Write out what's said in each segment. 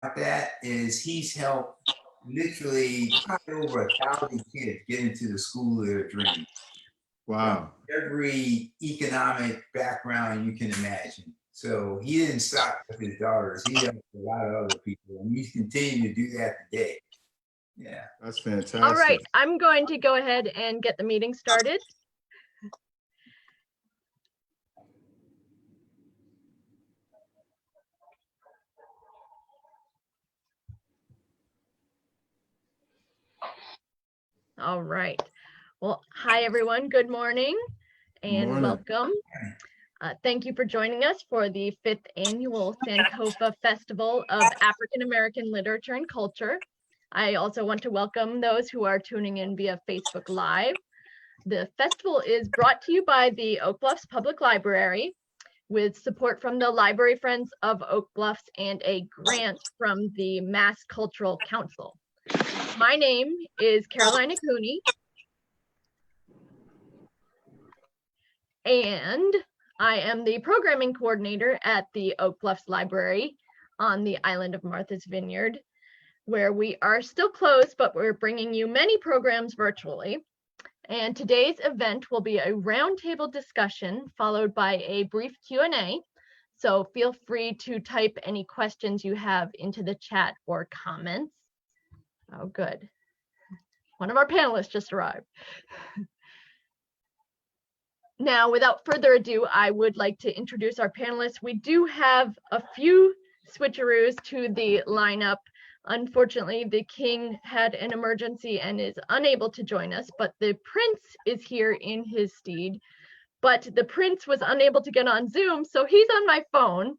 about that is he's helped literally probably over 1,000 kids get into the school of their dreams. Wow. From every economic background you can imagine. So he didn't stop with his daughters. He helped a lot of other people, and he's continuing to do that today. Yeah. That's fantastic. All right, I'm going to go ahead and get the meeting started. All right. Well, hi, everyone. Good morning and welcome. Thank you for joining us for the 5th Annual Sankofa Festival of African American Literature and Culture. I also want to welcome those who are tuning in via Facebook Live. The festival is brought to you by the Oak Bluffs Public Library with support from the Library Friends of Oak Bluffs and a grant from the Mass Cultural Council. My name is Caroline Cooney, and I am the programming coordinator at the Oak Bluffs Library on the island of Martha's Vineyard, where we are still closed, but we're bringing you many programs virtually. And today's event will be a roundtable discussion followed by a brief Q&A. So feel free to type any questions you have into the chat or comments. Oh, good. One of our panelists just arrived. Now, without further ado, I would like to introduce our panelists. We do have a few switcheroos to the lineup. Unfortunately, the king had an emergency and is unable to join us, but the prince is here in his stead. But the prince was unable to get on Zoom, so he's on my phone,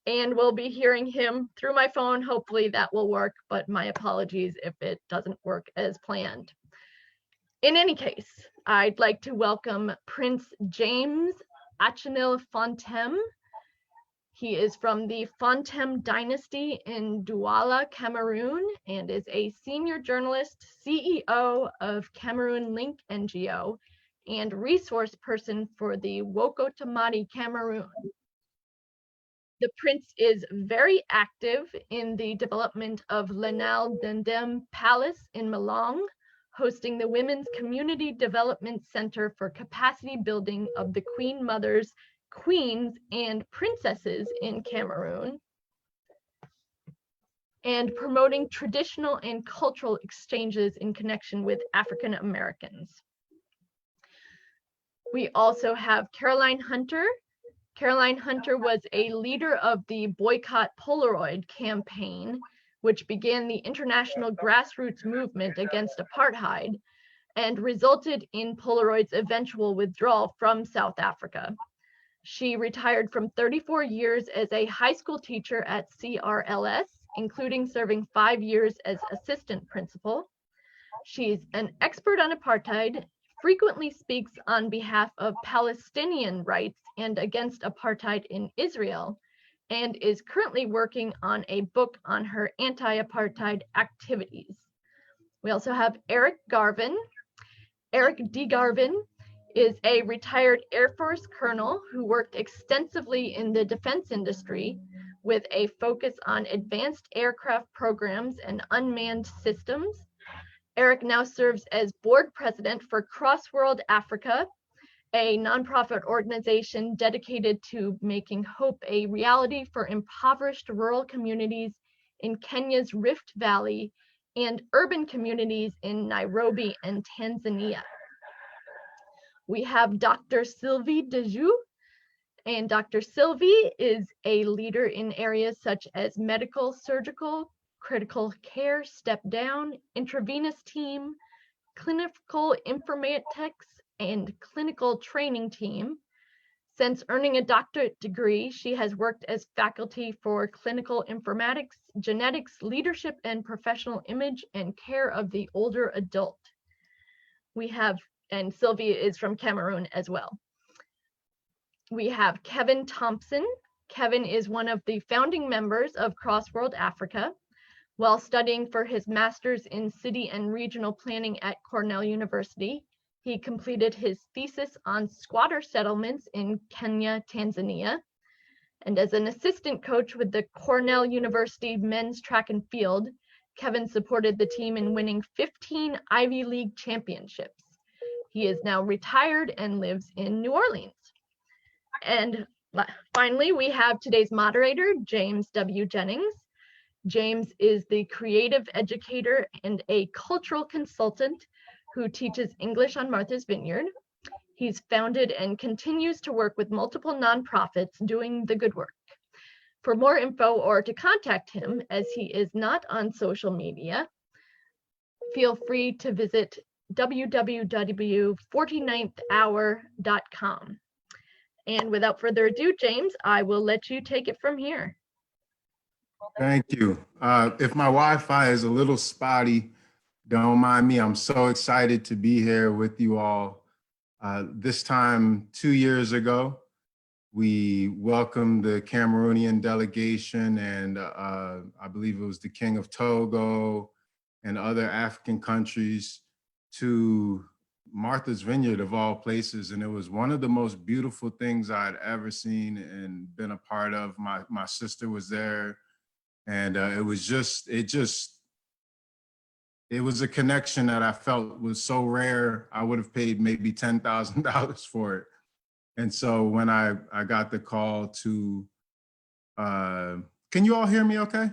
and we'll be hearing him through my phone. Hopefully that will work, but my apologies if it doesn't work as planned. In any case, I'd like to welcome Prince James Atchanil Fontem. He is from the Fontem dynasty in Douala, Cameroon, and is a senior journalist, CEO of Cameroon Link NGO, and resource person for the Wokotamati Cameroon. The prince is very active in the development of Lenal Dendem Palace in Malong, hosting the Women's Community Development Center for capacity building of the Queen Mothers, Queens, and Princesses in Cameroon, and promoting traditional and cultural exchanges in connection with African Americans. We also have Caroline Hunter. Caroline Hunter was a leader of the Boycott Polaroid campaign, which began the international grassroots movement against apartheid and resulted in Polaroid's eventual withdrawal from South Africa. She retired from 34 years as a high school teacher at CRLS, including serving 5 years as assistant principal. She's an expert on apartheid, frequently speaks on behalf of Palestinian rights and against apartheid in Israel, and is currently working on a book on her anti-apartheid activities. We also have Eric Garvin. Eric D. Garvin is a retired Air Force colonel who worked extensively in the defense industry with a focus on advanced aircraft programs and unmanned systems. Eric now serves as board president for Crossworld Africa, a nonprofit organization dedicated to making hope a reality for impoverished rural communities in Kenya's Rift Valley and urban communities in Nairobi and Tanzania. We have Dr. Sylvie Djousse, and Dr. Sylvie is a leader in areas such as medical, surgical, critical care, step down, intravenous team, clinical informatics, and clinical training team. Since earning a doctorate degree, she has worked as faculty for clinical informatics, genetics, leadership, and professional image and care of the older adult. We have, and Sylvie is from Cameroon as well. We have Kevin Thompson. Kevin is one of the founding members of Crossworld Africa. While studying for his master's in city and regional planning at Cornell University, he completed his thesis on squatter settlements in Kenya, Tanzania. And as an assistant coach with the Cornell University men's track and field, Kevin supported the team in winning 15 Ivy League championships. He is now retired and lives in New Orleans. And finally, we have today's moderator, James W. Jennings. James is the creative educator and a cultural consultant who teaches English on Martha's Vineyard. He's founded and continues to work with multiple nonprofits doing the good work. For more info or to contact him, as he is not on social media, feel free to visit www.49thhour.com. And without further ado, James, I will let you take it from here. Thank you. If my Wi-Fi is a little spotty, don't mind me. I'm so excited to be here with you all. This time 2 years ago, we welcomed the Cameroonian delegation, and I believe it was the King of Togo and other African countries to Martha's Vineyard of all places. And it was one of the most beautiful things I'd ever seen and been a part of. My sister was there, and it was a connection that I felt was so rare. I would have paid maybe $10,000 for it. And so when I got the call to, can you all hear me okay?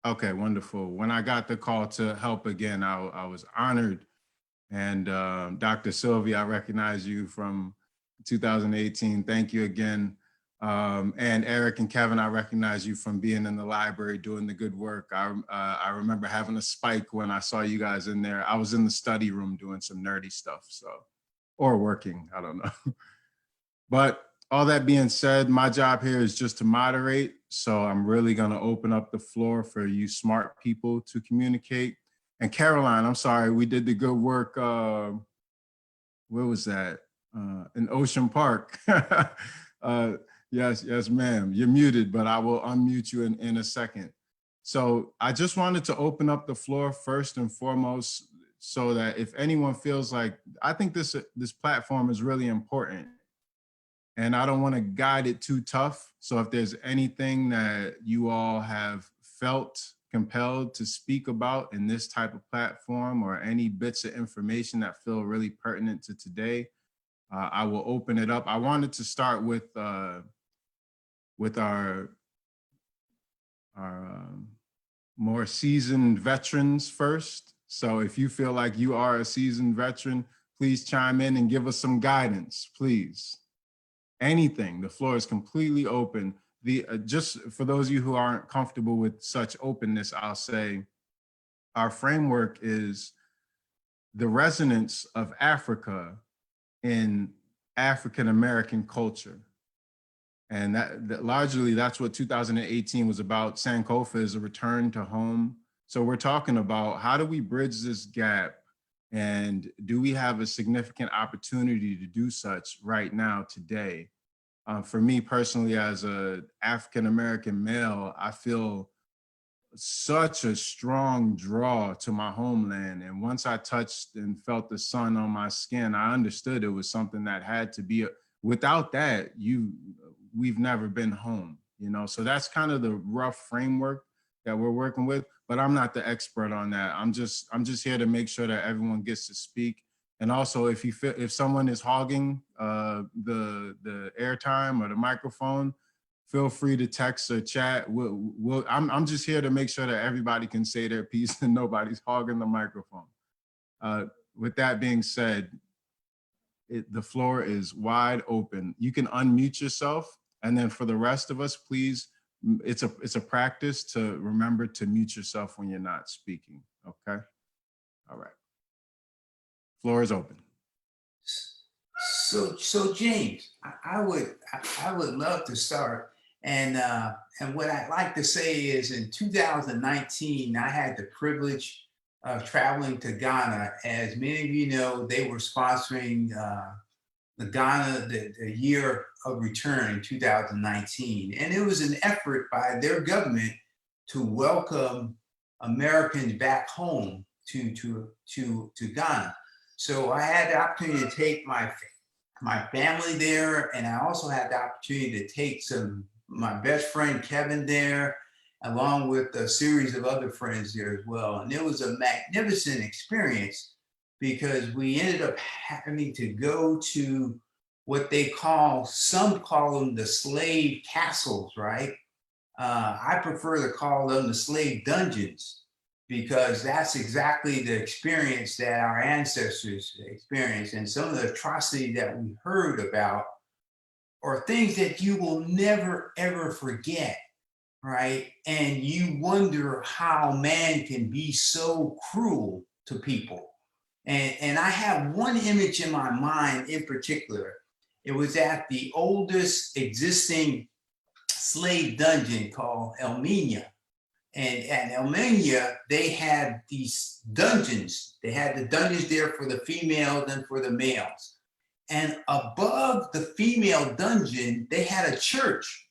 Okay, wonderful. When I got the call to help again, I was honored. And Dr. Sylvie, I recognize you from 2018. Thank you again. And Eric and Kevin, I recognize you from being in the library doing the good work. I remember having a spike when I saw you guys in there. I was in the study room doing some nerdy stuff, or working, I don't know. But all that being said, my job here is just to moderate. So I'm really gonna open up the floor for you smart people to communicate. And Caroline, I'm sorry, we did the good work, where was that? In Ocean Park. Yes, ma'am, you're muted, but I will unmute you in a second. So I just wanted to open up the floor first and foremost, so that if anyone feels like, I think this platform is really important, and I don't want to guide it too tough. So if there's anything that you all have felt compelled to speak about in this type of platform, or any bits of information that feel really pertinent to today, I will open it up. I wanted to start with our more seasoned veterans first. So if you feel like you are a seasoned veteran, please chime in and give us some guidance, please. Anything, the floor is completely open. Just for those of you who aren't comfortable with such openness, I'll say our framework is the resonance of Africa in African-American culture. And that largely, that's what 2018 was about. Sankofa is a return to home. So we're talking about, how do we bridge this gap? And do we have a significant opportunity to do such right now, today? For me personally, as an African-American male, I feel such a strong draw to my homeland. And once I touched and felt the sun on my skin, I understood it was something that had to be, without that, we've never been home, you know? So that's kind of the rough framework that we're working with, but I'm not the expert on that. I'm just here to make sure that everyone gets to speak. And also, if someone is hogging the airtime or the microphone, feel free to text or chat. I'm just here to make sure that everybody can say their piece and nobody's hogging the microphone. With that being said, the floor is wide open. You can unmute yourself, and then for the rest of us, please, it's a practice to remember to mute yourself when you're not speaking. Okay. All right. Floor is open. So James, I would love to start. And what I'd like to say is, in 2019, I had the privilege of traveling to Ghana. As many of you know, they were sponsoring the Ghana, the year of return in 2019. And it was an effort by their government to welcome Americans back home to Ghana. So I had the opportunity to take my family there, and I also had the opportunity to take some my best friend Kevin there, along with a series of other friends there as well. And it was a magnificent experience because we ended up having to go to what they call, some call them the slave castles, right? I prefer to call them the slave dungeons because that's exactly the experience that our ancestors experienced. And some of the atrocities that we heard about are things that you will never, ever forget, right? And you wonder how man can be so cruel to people. And I have one image in my mind in particular. It was at the oldest existing slave dungeon called Elmina. And at Elmina, they had these dungeons. They had the dungeons there for the females and for the males. And above the female dungeon, they had a church.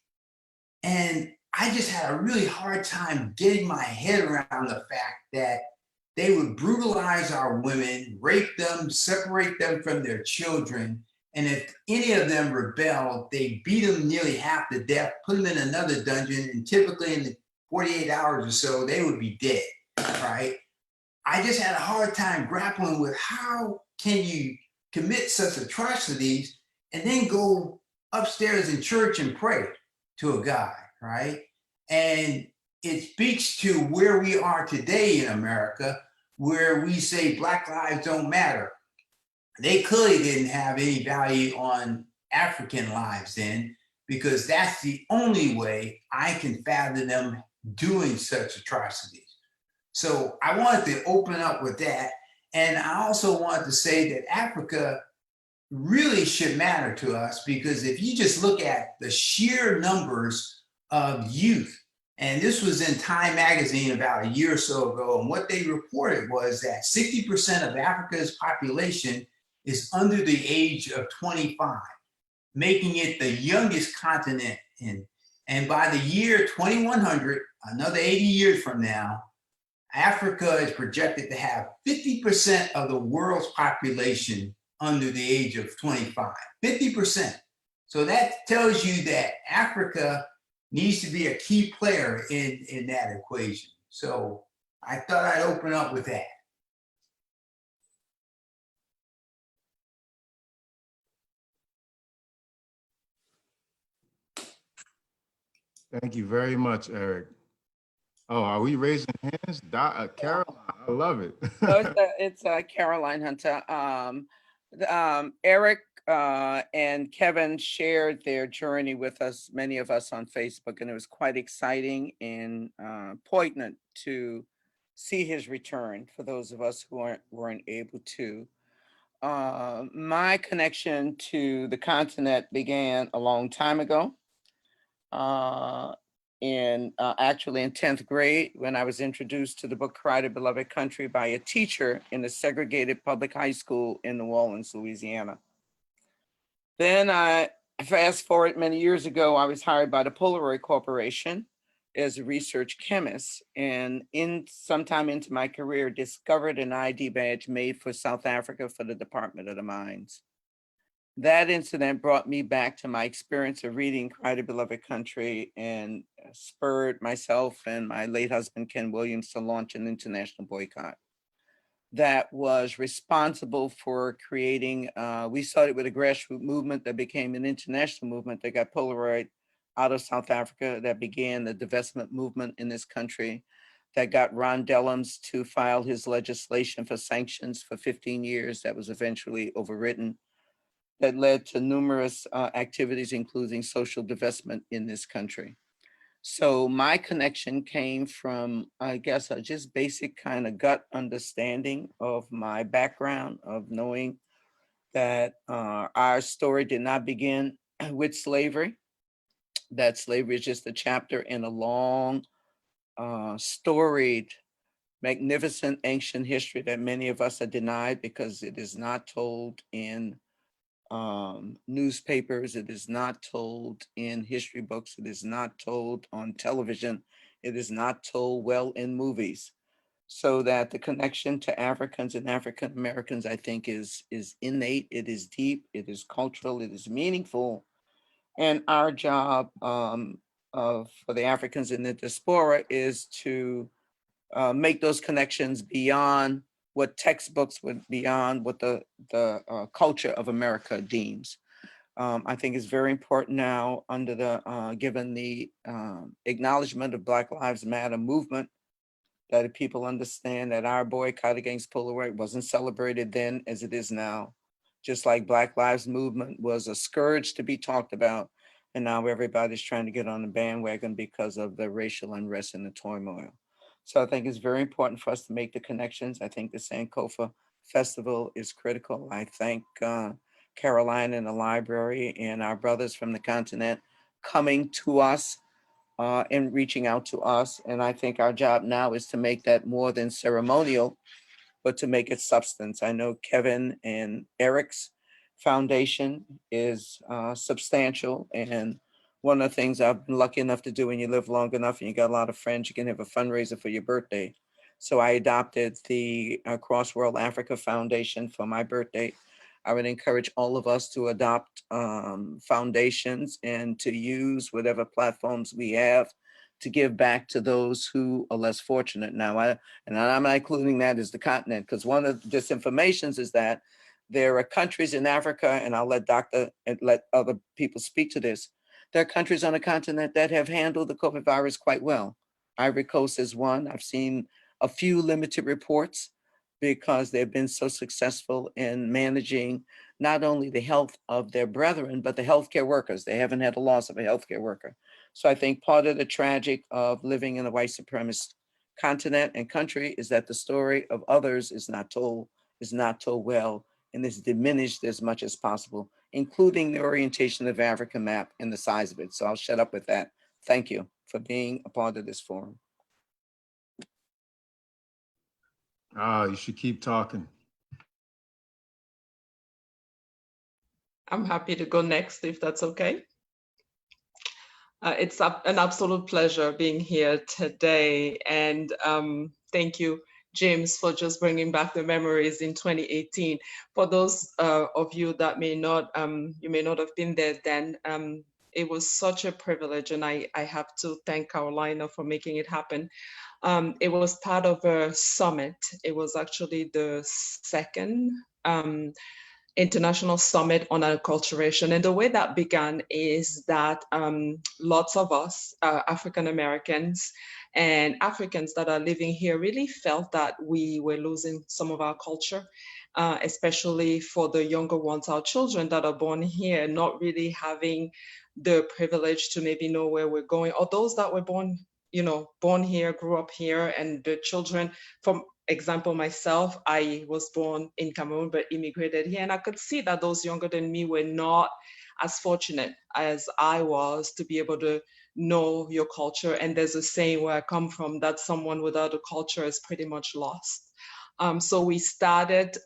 And I just had a really hard time getting my head around the fact that they would brutalize our women, rape them, separate them from their children. And if any of them rebelled, they beat them nearly half to death, put them in another dungeon, and typically in the 48 hours or so, they would be dead, right? I just had a hard time grappling with how can you commit such atrocities and then go upstairs in church and pray to a God, right? And it speaks to where we are today in America, where we say Black lives don't matter. They clearly didn't have any value on African lives then, because that's the only way I can fathom them doing such atrocities. So I wanted to open up with that. And I also wanted to say that Africa really should matter to us, because if you just look at the sheer numbers of youth, and this was in Time magazine about a year or so ago, and what they reported was that 60% of Africa's population is under the age of 25, making it the youngest continent. And by the year 2100, another 80 years from now, Africa is projected to have 50% of the world's population under the age of 25, 50%. So that tells you that Africa needs to be a key player in that equation. So I thought I'd open up with that. Thank you very much, Eric. Oh, are we raising hands? Caroline, I love it. So it's Caroline Hunter. Eric and Kevin shared their journey with us, many of us on Facebook, and it was quite exciting and poignant to see his return for those of us who weren't able to. My connection to the continent began a long time ago. Actually in 10th grade, when I was introduced to the book Cry to Beloved Country by a teacher in a segregated public high school in New Orleans, Louisiana. Then I fast forward many years ago, I was hired by the Polaroid Corporation as a research chemist, and sometime into my career discovered an ID badge made for South Africa for the Department of the Mines. That incident brought me back to my experience of reading Cry to Beloved Country and spurred myself and my late husband, Ken Williams, to launch an international boycott that was responsible for creating, we started with a grassroots movement that became an international movement that got Polaroid out of South Africa, that began the divestment movement in this country, that got Ron Dellums to file his legislation for sanctions for 15 years that was eventually overwritten, that led to numerous activities, including social divestment in this country. So my connection came from, I guess, a just basic kind of gut understanding of my background, of knowing that our story did not begin with slavery, that slavery is just a chapter in a long, storied, magnificent ancient history that many of us are denied because it is not told in newspapers, it is not told in history books, it is not told on television, it is not told well in movies. So that the connection to Africans and African Americans, I think, is innate, it is deep, it is cultural, it is meaningful. And our job for the Africans in the diaspora is to make those connections beyond what textbooks would, beyond what the culture of America deems. I think it's very important now under the, given the acknowledgement of Black Lives Matter movement, that people understand that our boycott against Polaroid wasn't celebrated then as it is now. Just like Black Lives Movement was a scourge to be talked about, and now everybody's trying to get on the bandwagon because of the racial unrest and the turmoil. So I think it's very important for us to make the connections. I think the Sankofa Festival is critical. I thank Caroline and the library and our brothers from the continent coming to us and reaching out to us. And I think our job now is to make that more than ceremonial, but to make it substance. I know Kevin and Eric's foundation is substantial. And one of the things I've been lucky enough to do when you live long enough and you got a lot of friends, you can have a fundraiser for your birthday. So I adopted the Cross World Africa Foundation for my birthday. I would encourage all of us to adopt foundations and to use whatever platforms we have to give back to those who are less fortunate. Now, and I'm not including that as the continent, because one of the disinformations is that there are countries in Africa, and I'll let other people speak to this. There are countries on the continent that have handled the COVID virus quite well. Ivory Coast is one. I've seen a few limited reports because they've been so successful in managing not only the health of their brethren, but the healthcare workers. They haven't had a loss of a healthcare worker. So I think part of the tragic of living in a white supremacist continent and country is that the story of others is not told well, and is diminished as much as possible, including the orientation of the African map and the size of it. So I'll shut up with that. Thank you for being a part of this forum. You should keep talking. I'm happy to go next if that's okay. It's an absolute pleasure being here today. And thank you, James, for just bringing back the memories in 2018. For those of you that may not, you may not have been there then, it was such a privilege, and I have to thank Carolina for making it happen. It was part of a summit. It was actually the second international summit on acculturation. And the way that began is that lots of us, African Americans and Africans that are living here, really felt that we were losing some of our culture, especially for the younger ones, our children that are born here, not really having the privilege to maybe know where we're going, or those that were born, born here, grew up here, and the children, from example, myself, I was born in Cameroon, but immigrated here. And I could see that those younger than me were not as fortunate as I was to be able to know your culture. And there's a saying where I come from that someone without a culture is pretty much lost. So we started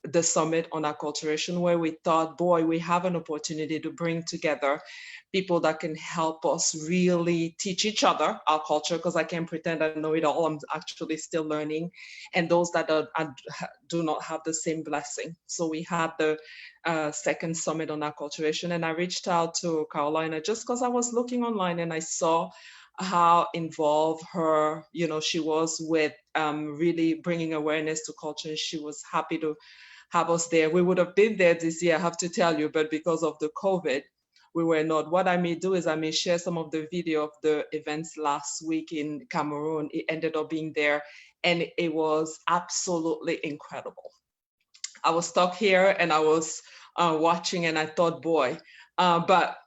the summit on acculturation, where we thought, boy, we have an opportunity to bring together people that can help us really teach each other our culture, because I can't pretend I know it all. I'm actually still learning. And those that do not have the same blessing. So we had the second summit on acculturation, and I reached out to Carolina just because I was looking online and I saw how involved she was with really bringing awareness to culture. And she was happy to have us there. We would have been there this year, I have to tell you, but because of the COVID, we were not. What I may do is I may share some of the video of the events last week in Cameroon. It ended up being there, and it was absolutely incredible. I was stuck here and I was watching, and I thought, boy, but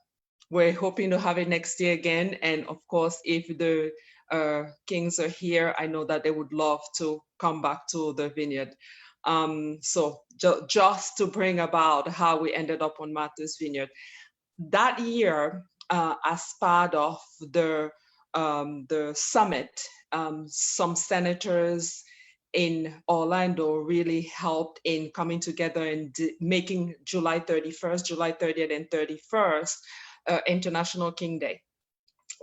we're hoping to have it next year again. And of course, if the Kings are here, I know that they would love to come back to the vineyard. So just to bring about how we ended up on Martha's Vineyard. That year, as part of the summit, some senators in Orlando really helped in coming together and making July 30th and 31st International King Day.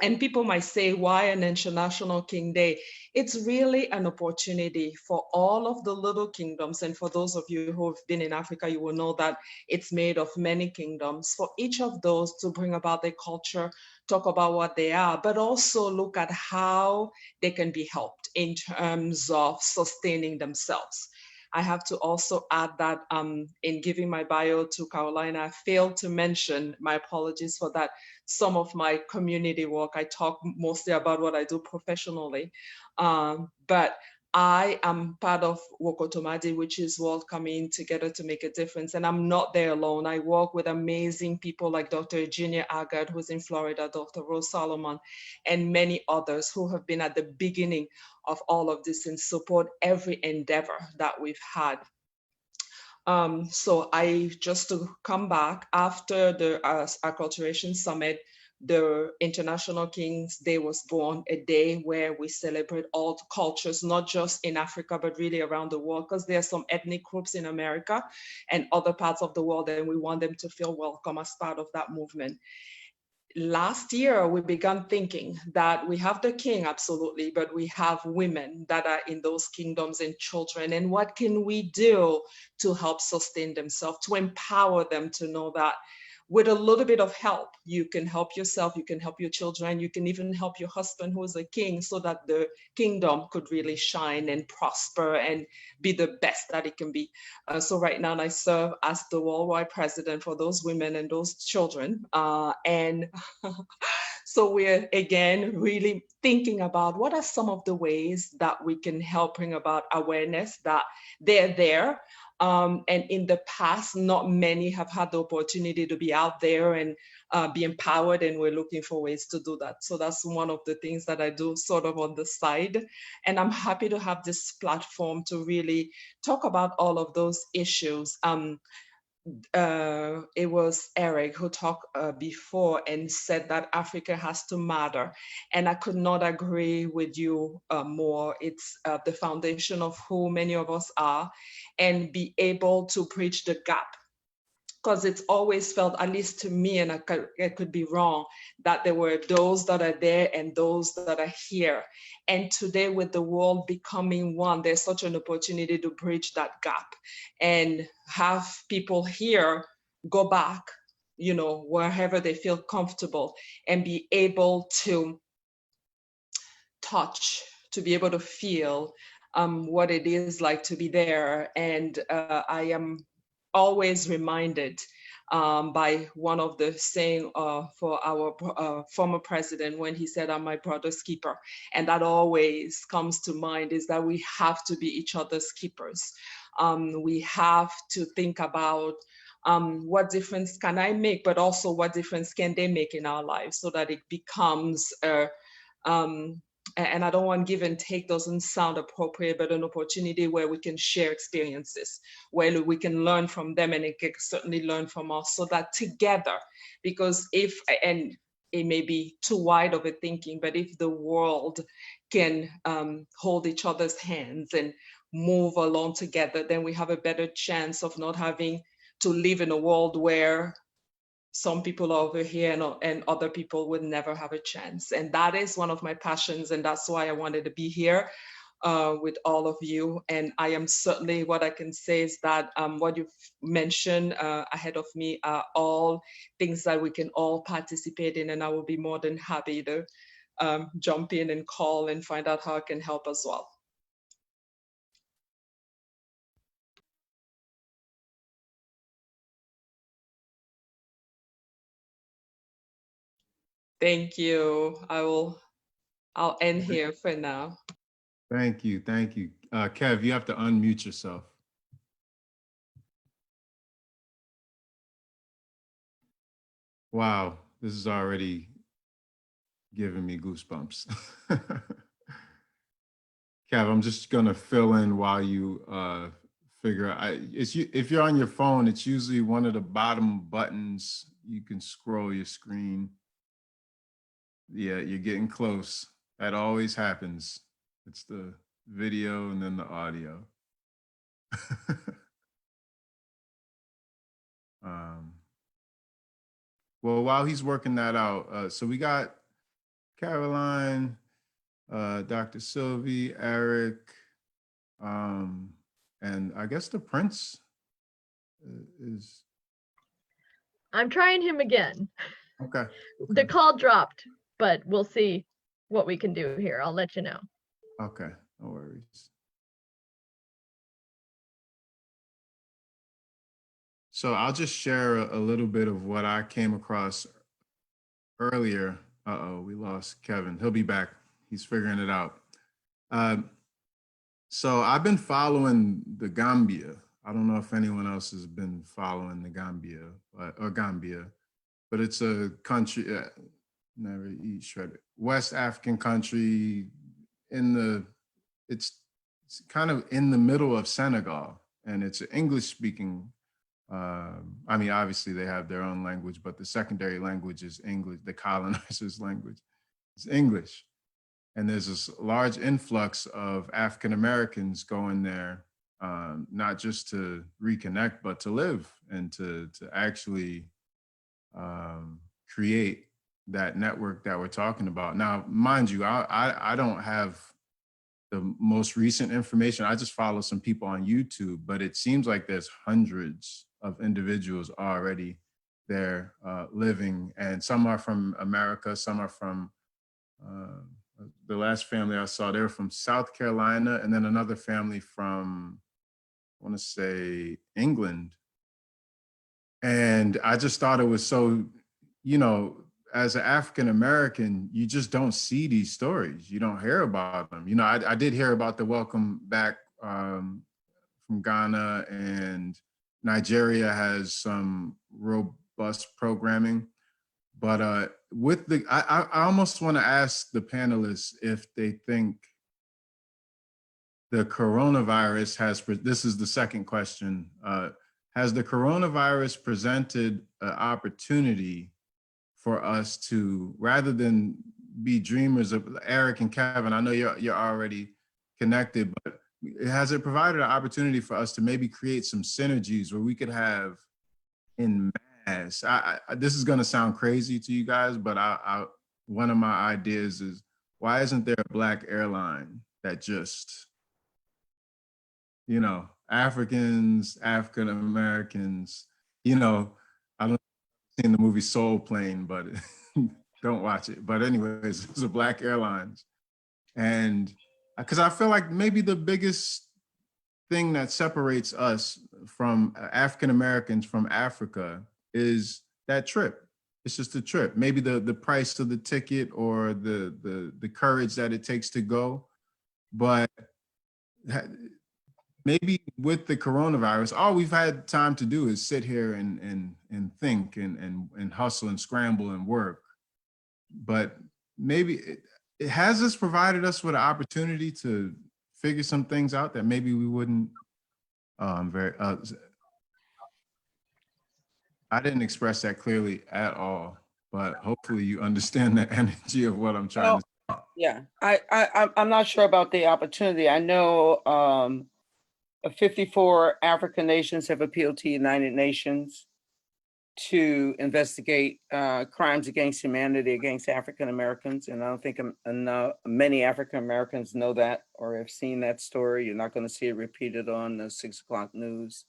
And people might say, why an International King Day? It's really an opportunity for all of the little kingdoms. And for those of you who have been in Africa, you will know that it's made of many kingdoms. For each of those to bring about their culture, talk about what they are, but also look at how they can be helped in terms of sustaining themselves. I have to also add that in giving my bio to Carolina, I failed to mention, my apologies for that, some of my community work. I talk mostly about what I do professionally, but I am part of Wokotomadi, which is World Coming Together to Make a Difference. And I'm not there alone. I work with amazing people like Dr. Eugenia Agard, who's in Florida, Dr. Rose Solomon, and many others who have been at the beginning of all of this and support every endeavor that we've had. So just to come back, after the Acculturation Summit, the International Kings Day was born, a day where we celebrate all cultures, not just in Africa, but really around the world, because there are some ethnic groups in America and other parts of the world, and we want them to feel welcome as part of that movement. Last year, we began thinking that we have the king, absolutely, but we have women that are in those kingdoms and children. And what can we do to help sustain themselves, to empower them to know that with a little bit of help, you can help yourself, you can help your children, you can even help your husband who is a king, so that the kingdom could really shine and prosper and be the best that it can be. So right now I serve as the worldwide president for those women and those children. And so we're again really thinking about what are some of the ways that we can help bring about awareness that they're there. And in the past, not many have had the opportunity to be out there and be empowered, and we're looking for ways to do that. So that's one of the things that I do sort of on the side. And I'm happy to have this platform to really talk about all of those issues. It was Eric who talked before and said that Africa has to matter. And I could not agree with you more. It's the foundation of who many of us are, and be able to bridge the gap. Because it's always felt, at least to me, and I could be wrong, that there were those that are there and those that are here. And today, with the world becoming one, there's such an opportunity to bridge that gap and have people here go back, you know, wherever they feel comfortable, and be able to touch, to be able to feel what it is like to be there. And I am always reminded by one of the saying for our former president, when he said, "I'm my brother's keeper." And that always comes to mind, is that we have to be each other's keepers. We have to think about what difference can I make, but also what difference can they make in our lives, so that it becomes a and I don't want give and take doesn't sound appropriate, but an opportunity where we can share experiences, where we can learn from them, and it can certainly learn from us, so that together, because if, and it may be too wide of a thinking, but if the world can hold each other's hands and move along together, then we have a better chance of not having to live in a world where some people are over here and other people would never have a chance. And that is one of my passions, and that's why I wanted to be here with all of you. And I am certainly, what I can say is that what you've mentioned ahead of me are all things that we can all participate in, and I will be more than happy to jump in and call and find out how I can help as well. Thank you. I'll end here for now. Thank you. Thank you. Kev, you have to unmute yourself. Wow, this is already giving me goosebumps. Kev, I'm just gonna fill in while you figure out. If you're on your phone, it's usually one of the bottom buttons. You can scroll your screen. Yeah, you're getting close. That always happens. It's the video and then the audio. Well, while he's working that out, so we got Caroline, Dr. Sylvie, Eric, and I guess the Prince is I'm trying him again. okay. The call dropped, but we'll see what we can do here. I'll let you know. Okay, no worries. So I'll just share a little bit of what I came across earlier. Uh-oh, we lost Kevin. He'll be back. He's figuring it out. So I've been following the Gambia. I don't know if anyone else has been following the Gambia, but it's a country, never eat shredded, West African country it's kind of in the middle of Senegal, and it's an English speaking. I mean, obviously they have their own language, but the secondary language is English. The colonizers' language is English. And there's this large influx of African Americans going there, not just to reconnect, but to live and to actually create that network that we're talking about. Now, mind you, I don't have the most recent information. I just follow some people on YouTube, but it seems like there's hundreds of individuals already there living, and some are from America, some are from the last family I saw, they were from South Carolina, and then another family from, I want to say, England. And I just thought it was so, you know, as an African American, you just don't see these stories. You don't hear about them. You know, I did hear about the welcome back from Ghana, and Nigeria has some robust programming. But with the, I almost want to ask the panelists if they think the coronavirus has, this is the second question, has the coronavirus presented an opportunity for us to, rather than be dreamers of, Eric and Kevin, I know you're already connected, but has it provided an opportunity for us to maybe create some synergies where we could have in mass? This is going to sound crazy to you guys, but one of my ideas is, why isn't there a Black airline that just, you know, Africans, African Americans, you know, I don't know if you've seen the movie Soul Plane, but don't watch it. But anyways, it's a Black Airlines. And because I feel like maybe the biggest thing that separates us from African Americans from Africa is that trip. It's just a trip. Maybe the price of the ticket or the courage that it takes to go. But maybe with the coronavirus, all we've had time to do is sit here and think and hustle and scramble and work. But maybe it has this provided us with an opportunity to figure some things out that maybe we wouldn't. I didn't express that clearly at all, but hopefully you understand the energy of what I'm trying to say. Yeah, I'm not sure about the opportunity. I know 54 African nations have appealed to United Nations to investigate crimes against humanity against African Americans. And I don't think many African Americans know that or have seen that story. You're not going to see it repeated on the 6 o'clock news.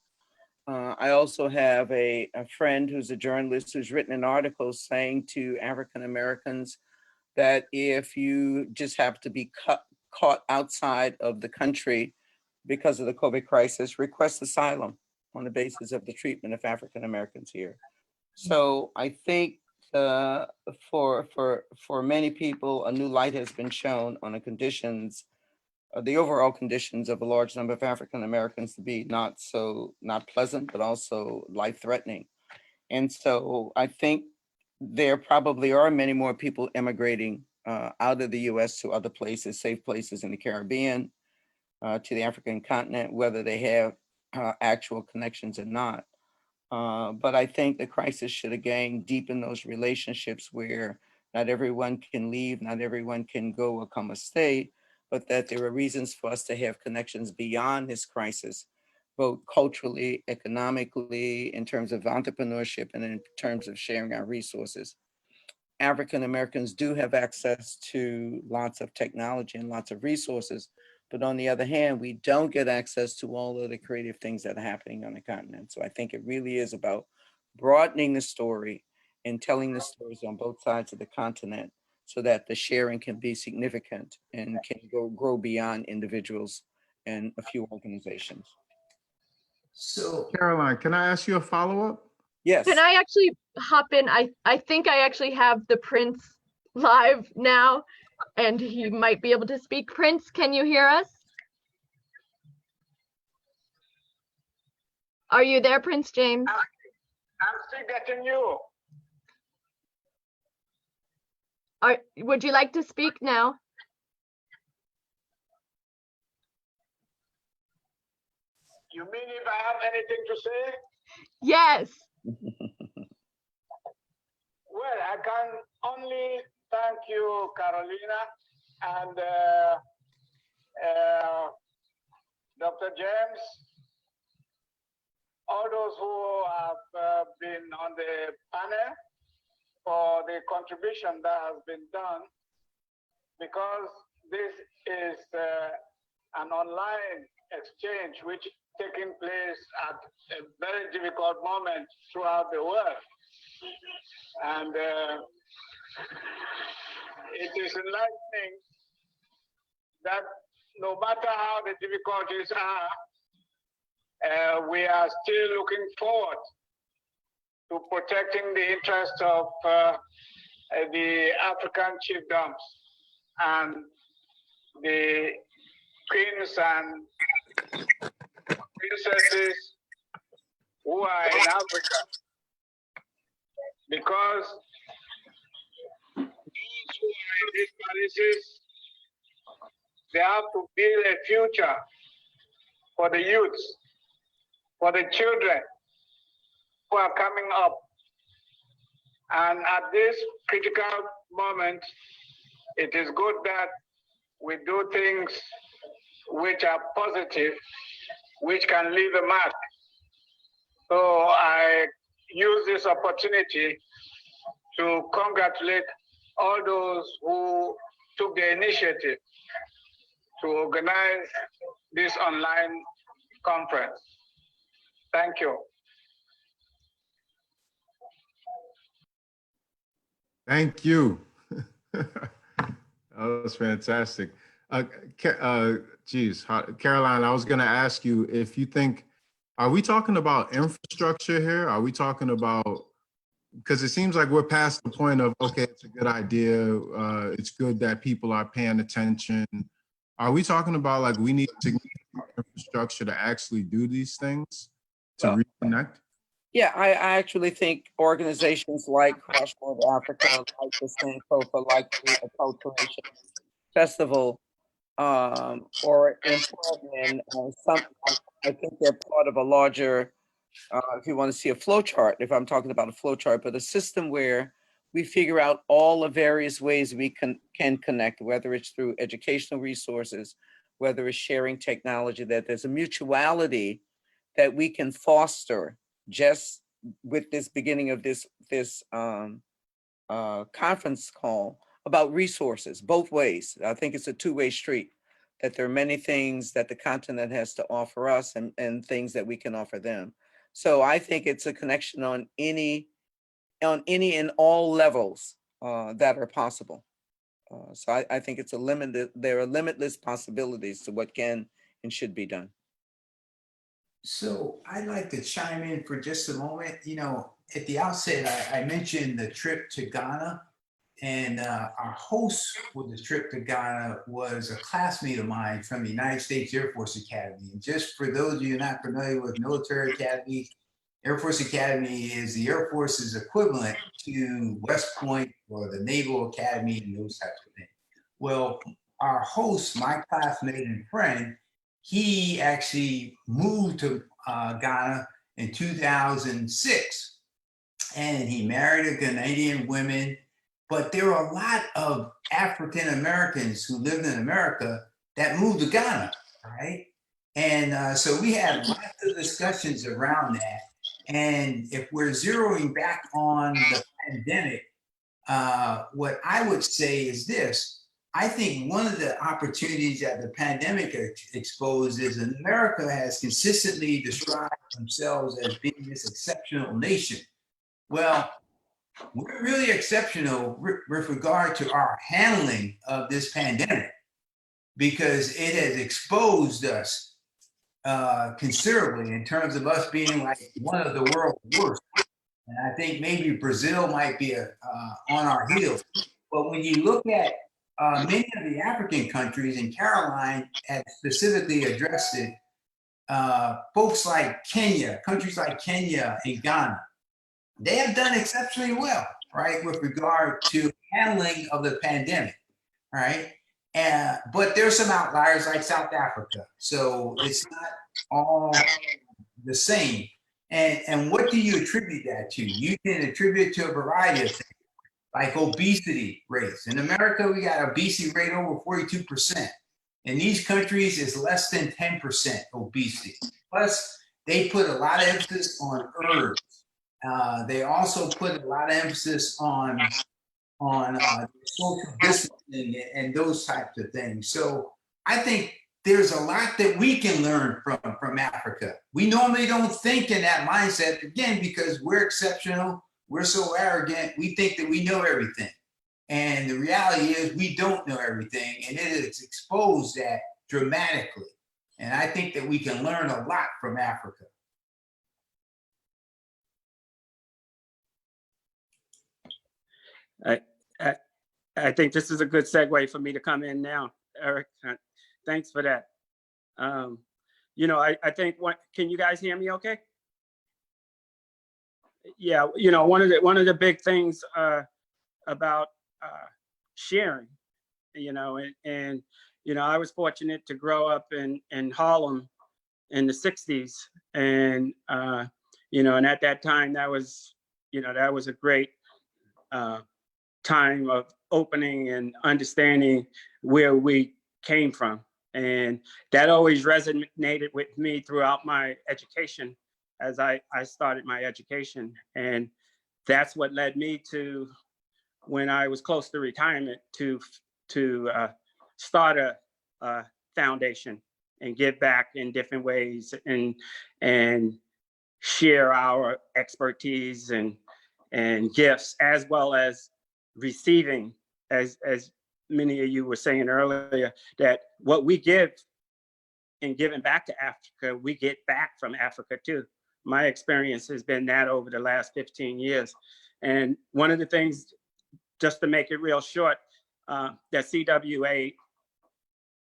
I also have a friend who's a journalist who's written an article saying to African Americans that if you just have to be caught outside of the country because of the COVID crisis, request asylum on the basis of the treatment of African Americans here. So I think for many people, a new light has been shown on the conditions, the overall conditions of a large number of African Americans to be not pleasant, but also life-threatening. And so I think there probably are many more people immigrating out of the US to other places, safe places in the Caribbean, to the African continent, whether they have actual connections or not. But I think the crisis should again deepen those relationships where not everyone can leave, not everyone can go or come or stay, but that there are reasons for us to have connections beyond this crisis, both culturally, economically, in terms of entrepreneurship, and in terms of sharing our resources. African Americans do have access to lots of technology and lots of resources. But on the other hand, we don't get access to all of the creative things that are happening on the continent. So I think it really is about broadening the story and telling the stories on both sides of the continent so that the sharing can be significant and can grow beyond individuals and a few organizations. So Caroline, can I ask you a follow-up? Yes. Can I actually hop in? I think I actually have the Prince live now, and he might be able to speak. Prince, can you hear us? Are you there, Prince James? I'm still getting you. Would you like to speak now? You mean if I have anything to say? Yes. Well, I can only thank you, Carolina, and Dr. James, all those who have been on the panel for the contribution that has been done, because this is an online exchange which is taking place at a very difficult moment throughout the world. And it is enlightening that no matter how the difficulties are, we are still looking forward to protecting the interests of the African chiefdoms and the queens and princesses who are in Africa. Because those who are in these palaces, they have to build a future for the youths, for the children who are coming up. And at this critical moment, it is good that we do things which are positive, which can leave a mark. So I use this opportunity to congratulate all those who took the initiative to organize this online conference. Thank you. Thank you. That was fantastic. Geez, Caroline, I was going to ask you if you think, are we talking about infrastructure here? Are we talking about, because it seems like we're past the point of, okay, it's a good idea. It's good that people are paying attention. Are we talking about like we need significant infrastructure to actually do these things, to reconnect? Yeah, I actually think organizations like Cross Border Africa, like the Sankofa, like the Acculturation Festival, or important, and some, I think they're part of a larger, if you want to see a flow chart, if I'm talking about a flow chart, but a system where we figure out all the various ways we can connect, whether it's through educational resources, whether it's sharing technology, that there's a mutuality that we can foster just with this beginning of this conference call about resources, both ways. I think it's a two-way street, that there are many things that the continent has to offer us and things that we can offer them. So I think it's a connection on any and all levels that are possible. So I think it's there are limitless possibilities to what can and should be done. So I'd like to chime in for just a moment. You know, at the outset, I mentioned the trip to Ghana, and our host for the trip to Ghana was a classmate of mine from the United States Air Force Academy. And just for those of you not familiar with military academies, Air Force Academy is the Air Force's equivalent to West Point or the Naval Academy and those types of things. Well, our host, my classmate and friend, he actually moved to Ghana in 2006, and he married a Canadian woman. But there are a lot of African Americans who lived in America that moved to Ghana, right? And so we had lots of discussions around that. And if we're zeroing back on the pandemic, what I would say is this. I think one of the opportunities that the pandemic exposed is that America has consistently described themselves as being this exceptional nation. Well, we're really exceptional with regard to our handling of this pandemic, because it has exposed us considerably in terms of us being like one of the world's worst. And I think maybe Brazil might be on our heels. But when you look at many of the African countries, and Caroline had specifically addressed it, folks like Kenya, countries like Kenya and Ghana, they have done exceptionally well, right, with regard to handling of the pandemic, right? But there's some outliers like South Africa. So it's not all the same. And what do you attribute that to? You can attribute it to a variety of things, like obesity rates. In America, we got obesity rate over 42%. In these countries, it's less than 10% obesity. Plus, they put a lot of emphasis on herbs. They also put a lot of emphasis on social distancing and those types of things. So I think there's a lot that we can learn from Africa. We normally don't think in that mindset, again, because we're exceptional, we're so arrogant, we think that we know everything. And the reality is we don't know everything, and it has exposed that dramatically. And I think that we can learn a lot from Africa. I think this is a good segue for me to come in now, Eric. Thanks for that. You know, I think can you guys hear me okay? Yeah, you know, one of the big things about sharing, you know, and you know, I was fortunate to grow up in Harlem in the 60s, and you know, and at that time that was, you know, that was a great time of opening and understanding where we came from. And that always resonated with me throughout my education as I started my education. And that's what led me to, when I was close to retirement, to start a foundation and give back in different ways and share our expertise and gifts, as well as receiving, as many of you were saying earlier, that what we give in giving back to Africa, we get back from Africa too. My experience has been that over the last 15 years. And one of the things, just to make it real short, that CWA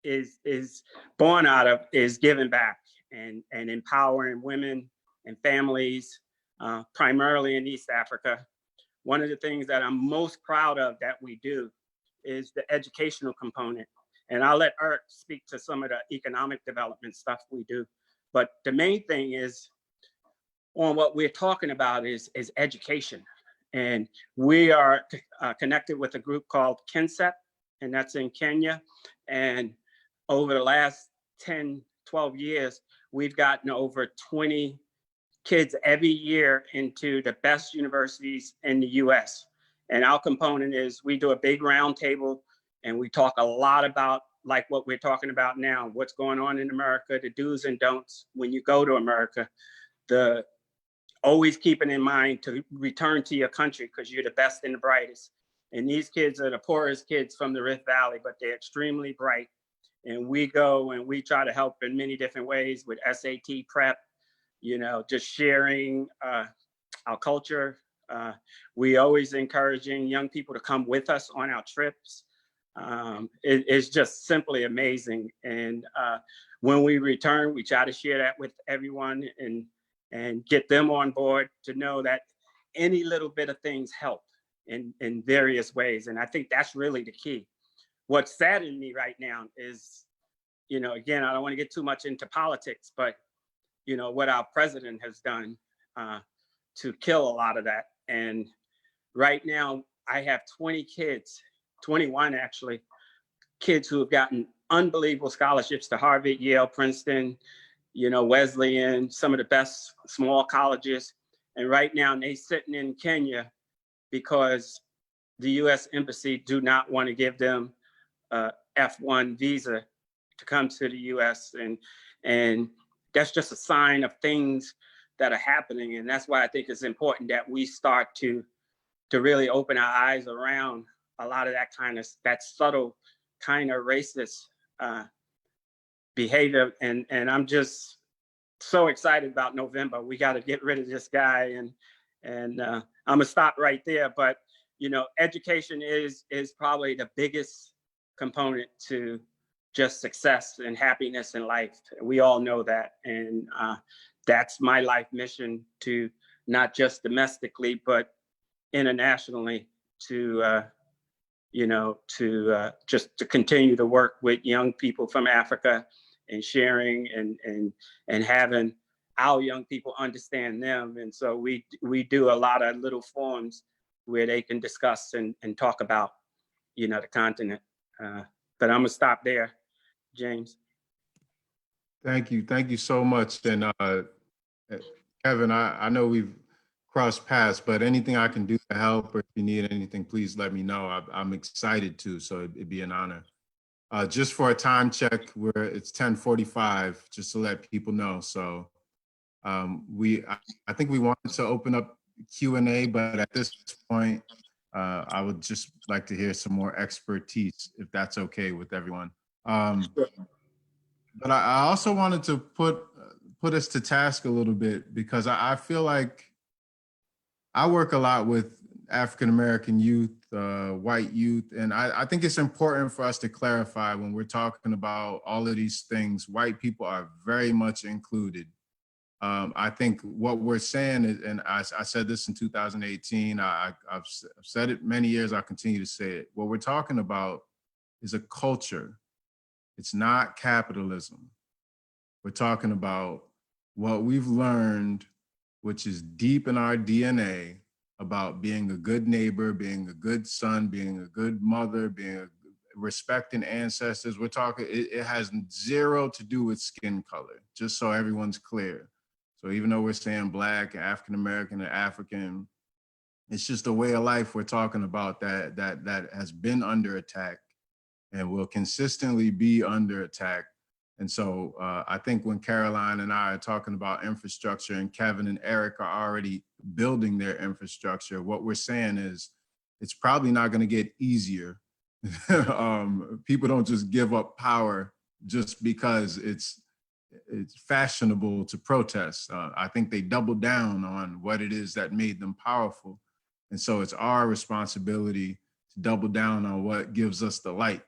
is born out of is giving back and empowering women and families, primarily in East Africa. One of the things that I'm most proud of that we do is the educational component. And I'll let Eric speak to some of the economic development stuff we do. But the main thing is, on what we're talking about is education. And we are connected with a group called KINSEP, and that's in Kenya. And over the last 10, 12 years, we've gotten over 20 kids every year into the best universities in the US. And our component is we do a big roundtable, and we talk a lot about, like what we're talking about now, what's going on in America, the do's and don'ts when you go to America, the always keeping in mind to return to your country because you're the best and the brightest. And these kids are the poorest kids from the Rift Valley, but they're extremely bright. And we go and we try to help in many different ways with SAT prep, you know, just sharing our culture. We always encouraging young people to come with us on our trips. It's just simply amazing. And when we return, we try to share that with everyone and get them on board to know that any little bit of things help in various ways. And I think that's really the key. What's saddening me right now is, you know, again, I don't want to get too much into politics, but, you know, what our president has done to kill a lot of that. And right now I have 20 kids, 21 actually, kids who have gotten unbelievable scholarships to Harvard, Yale, Princeton, you know, Wesleyan, some of the best small colleges. And right now they sitting in Kenya because the U.S. Embassy do not want to give them a F1 visa to come to the U.S. And that's just a sign of things that are happening. And that's why I think it's important that we start to really open our eyes around a lot of that subtle kind of racist behavior. And I'm just so excited about November. We got to get rid of this guy, and I'm gonna stop right there. But you know, education is probably the biggest component to just success and happiness in life. We all know that, and that's my life mission, to not just domestically but internationally, to just to continue to work with young people from Africa and sharing and having our young people understand them. And so we do a lot of little forums where they can discuss and talk about, you know, the continent. But I'm gonna stop there, James. Thank you so much. And Kevin, I know we've crossed paths, but anything I can do to help, or if you need anything, please let me know. I'm excited to, so it'd be an honor. Just for a time check, it's 10:45, just to let people know. So I think we wanted to open up Q&A, but at this point, I would just like to hear some more expertise, if that's okay with everyone. But I also wanted to put us to task a little bit, because I feel like I work a lot with African-American youth, white youth, and I think it's important for us to clarify when we're talking about all of these things, white people are very much included. I think what we're saying is, and I said this in 2018, I've said it many years, I'll continue to say it. What we're talking about is a culture. It's not capitalism. We're talking about what we've learned, which is deep in our DNA, about being a good neighbor, being a good son, being a good mother, respecting ancestors. We're talking, it has zero to do with skin color, just so everyone's clear. So even though we're saying Black, African-American, and African, it's just a way of life we're talking about that has been under attack and will consistently be under attack. And so I think when Caroline and I are talking about infrastructure, and Kevin and Eric are already building their infrastructure, what we're saying is it's probably not going to get easier. People don't just give up power just because it's fashionable to protest. I think they double down on what it is that made them powerful. And so it's our responsibility to double down on what gives us the light.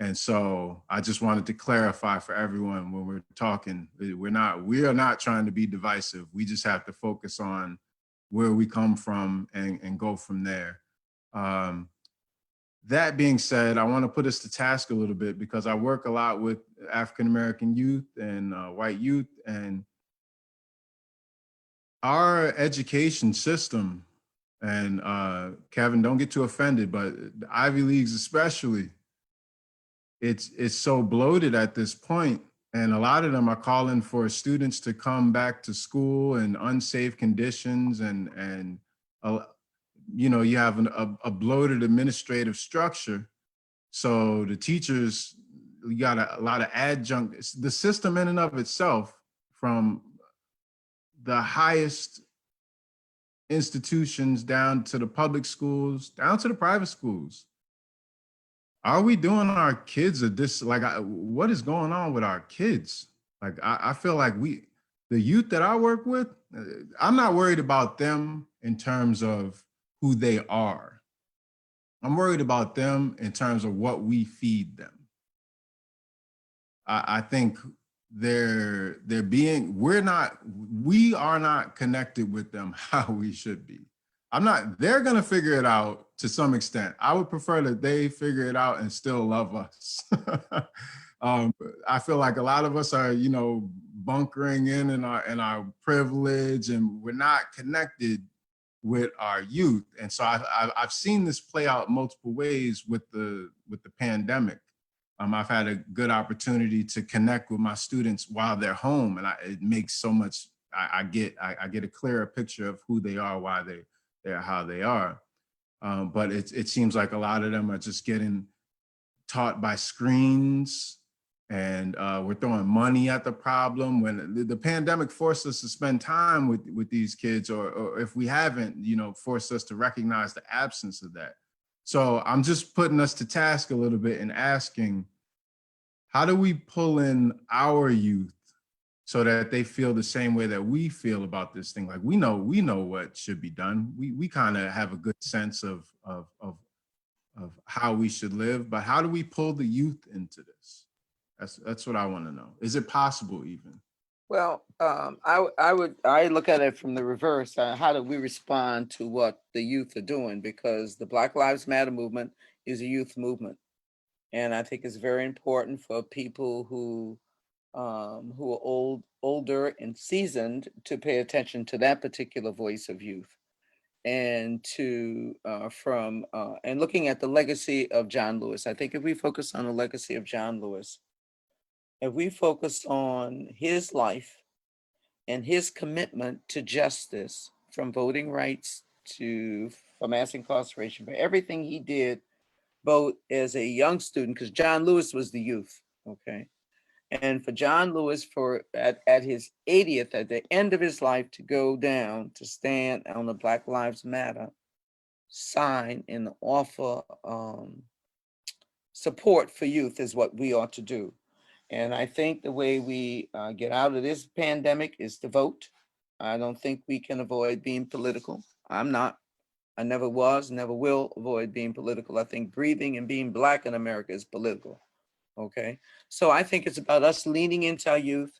And so I just wanted to clarify for everyone when we're talking, we are not trying to be divisive. We just have to focus on where we come from and go from there. That being said, I want to put us to task a little bit, because I work a lot with African-American youth and white youth, and our education system, and Kevin, don't get too offended, but the Ivy Leagues especially, it's so bloated at this point, and a lot of them are calling for students to come back to school in unsafe conditions, and you know, you have a bloated administrative structure. So the teachers, you got a lot of adjunct. The system in and of itself, from the highest institutions down to the public schools, down to the private schools. Are we doing our kids what is going on with our kids? Like, I feel like the youth that I work with, I'm not worried about them in terms of who they are. I'm worried about them in terms of what we feed them. I think we are not connected with them how we should be. They're gonna figure it out to some extent. I would prefer that they figure it out and still love us. I feel like a lot of us are, you know, bunkering in our privilege, and we're not connected with our youth. And so I've seen this play out multiple ways with the pandemic. I've had a good opportunity to connect with my students while they're home, and it makes so much. I get a clearer picture of who they are, why they're how they are. But it seems like a lot of them are just getting taught by screens, and we're throwing money at the problem when the pandemic forced us to spend time with these kids, or if we haven't, forced us to recognize the absence of that. So I'm just putting us to task a little bit and asking, how do we pull in our youth so that they feel the same way that we feel about this thing? Like we know what should be done. We kind of have a good sense of how we should live, but how do we pull the youth into this? That's what I want to know. Is it possible even? Well, I look at it from the reverse. How do we respond to what the youth are doing? Because the Black Lives Matter movement is a youth movement, and I think it's very important for people who are older and seasoned to pay attention to that particular voice of youth, and to and looking at the legacy of John Lewis. I think if we focus on the legacy of John Lewis, if we focus on his life and his commitment to justice, from voting rights from mass incarceration, for everything he did, both as a young student, because John Lewis was the youth, okay? And for John Lewis, at his 80th, at the end of his life, to go down, to stand on the Black Lives Matter sign and offer support for youth is what we ought to do. And I think the way we get out of this pandemic is to vote. I don't think we can avoid being political. I'm not. I never was, never will avoid being political. I think breathing and being Black in America is political. Okay. So I think it's about us leaning into our youth,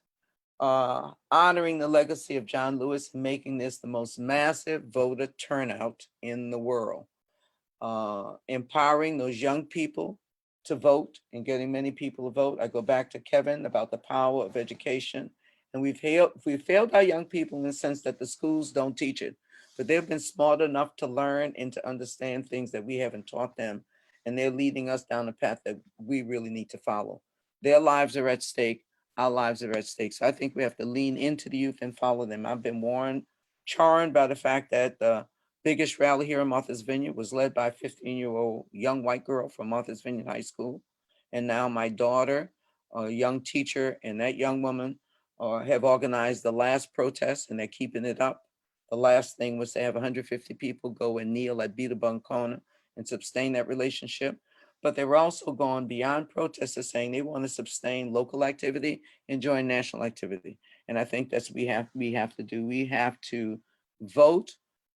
honoring the legacy of John Lewis, making this the most massive voter turnout in the world, empowering those young people to vote and getting many people to vote. I go back to Kevin about the power of education. And we've failed our young people in the sense that the schools don't teach it, but they've been smart enough to learn and to understand things that we haven't taught them. And they're leading us down a path that we really need to follow. Their lives are at stake. Our lives are at stake. So I think we have to lean into the youth and follow them. I've been charmed by the fact that the biggest rally here in Martha's Vineyard was led by a 15-year-old young white girl from Martha's Vineyard High School. And now my daughter, a young teacher, and that young woman have organized the last protest, and they're keeping it up. The last thing was to have 150 people go and kneel at Tatabong corner and sustain that relationship. But they were also going beyond protesters, saying they want to sustain local activity and join national activity. And I think that's what we have to do. We have to vote.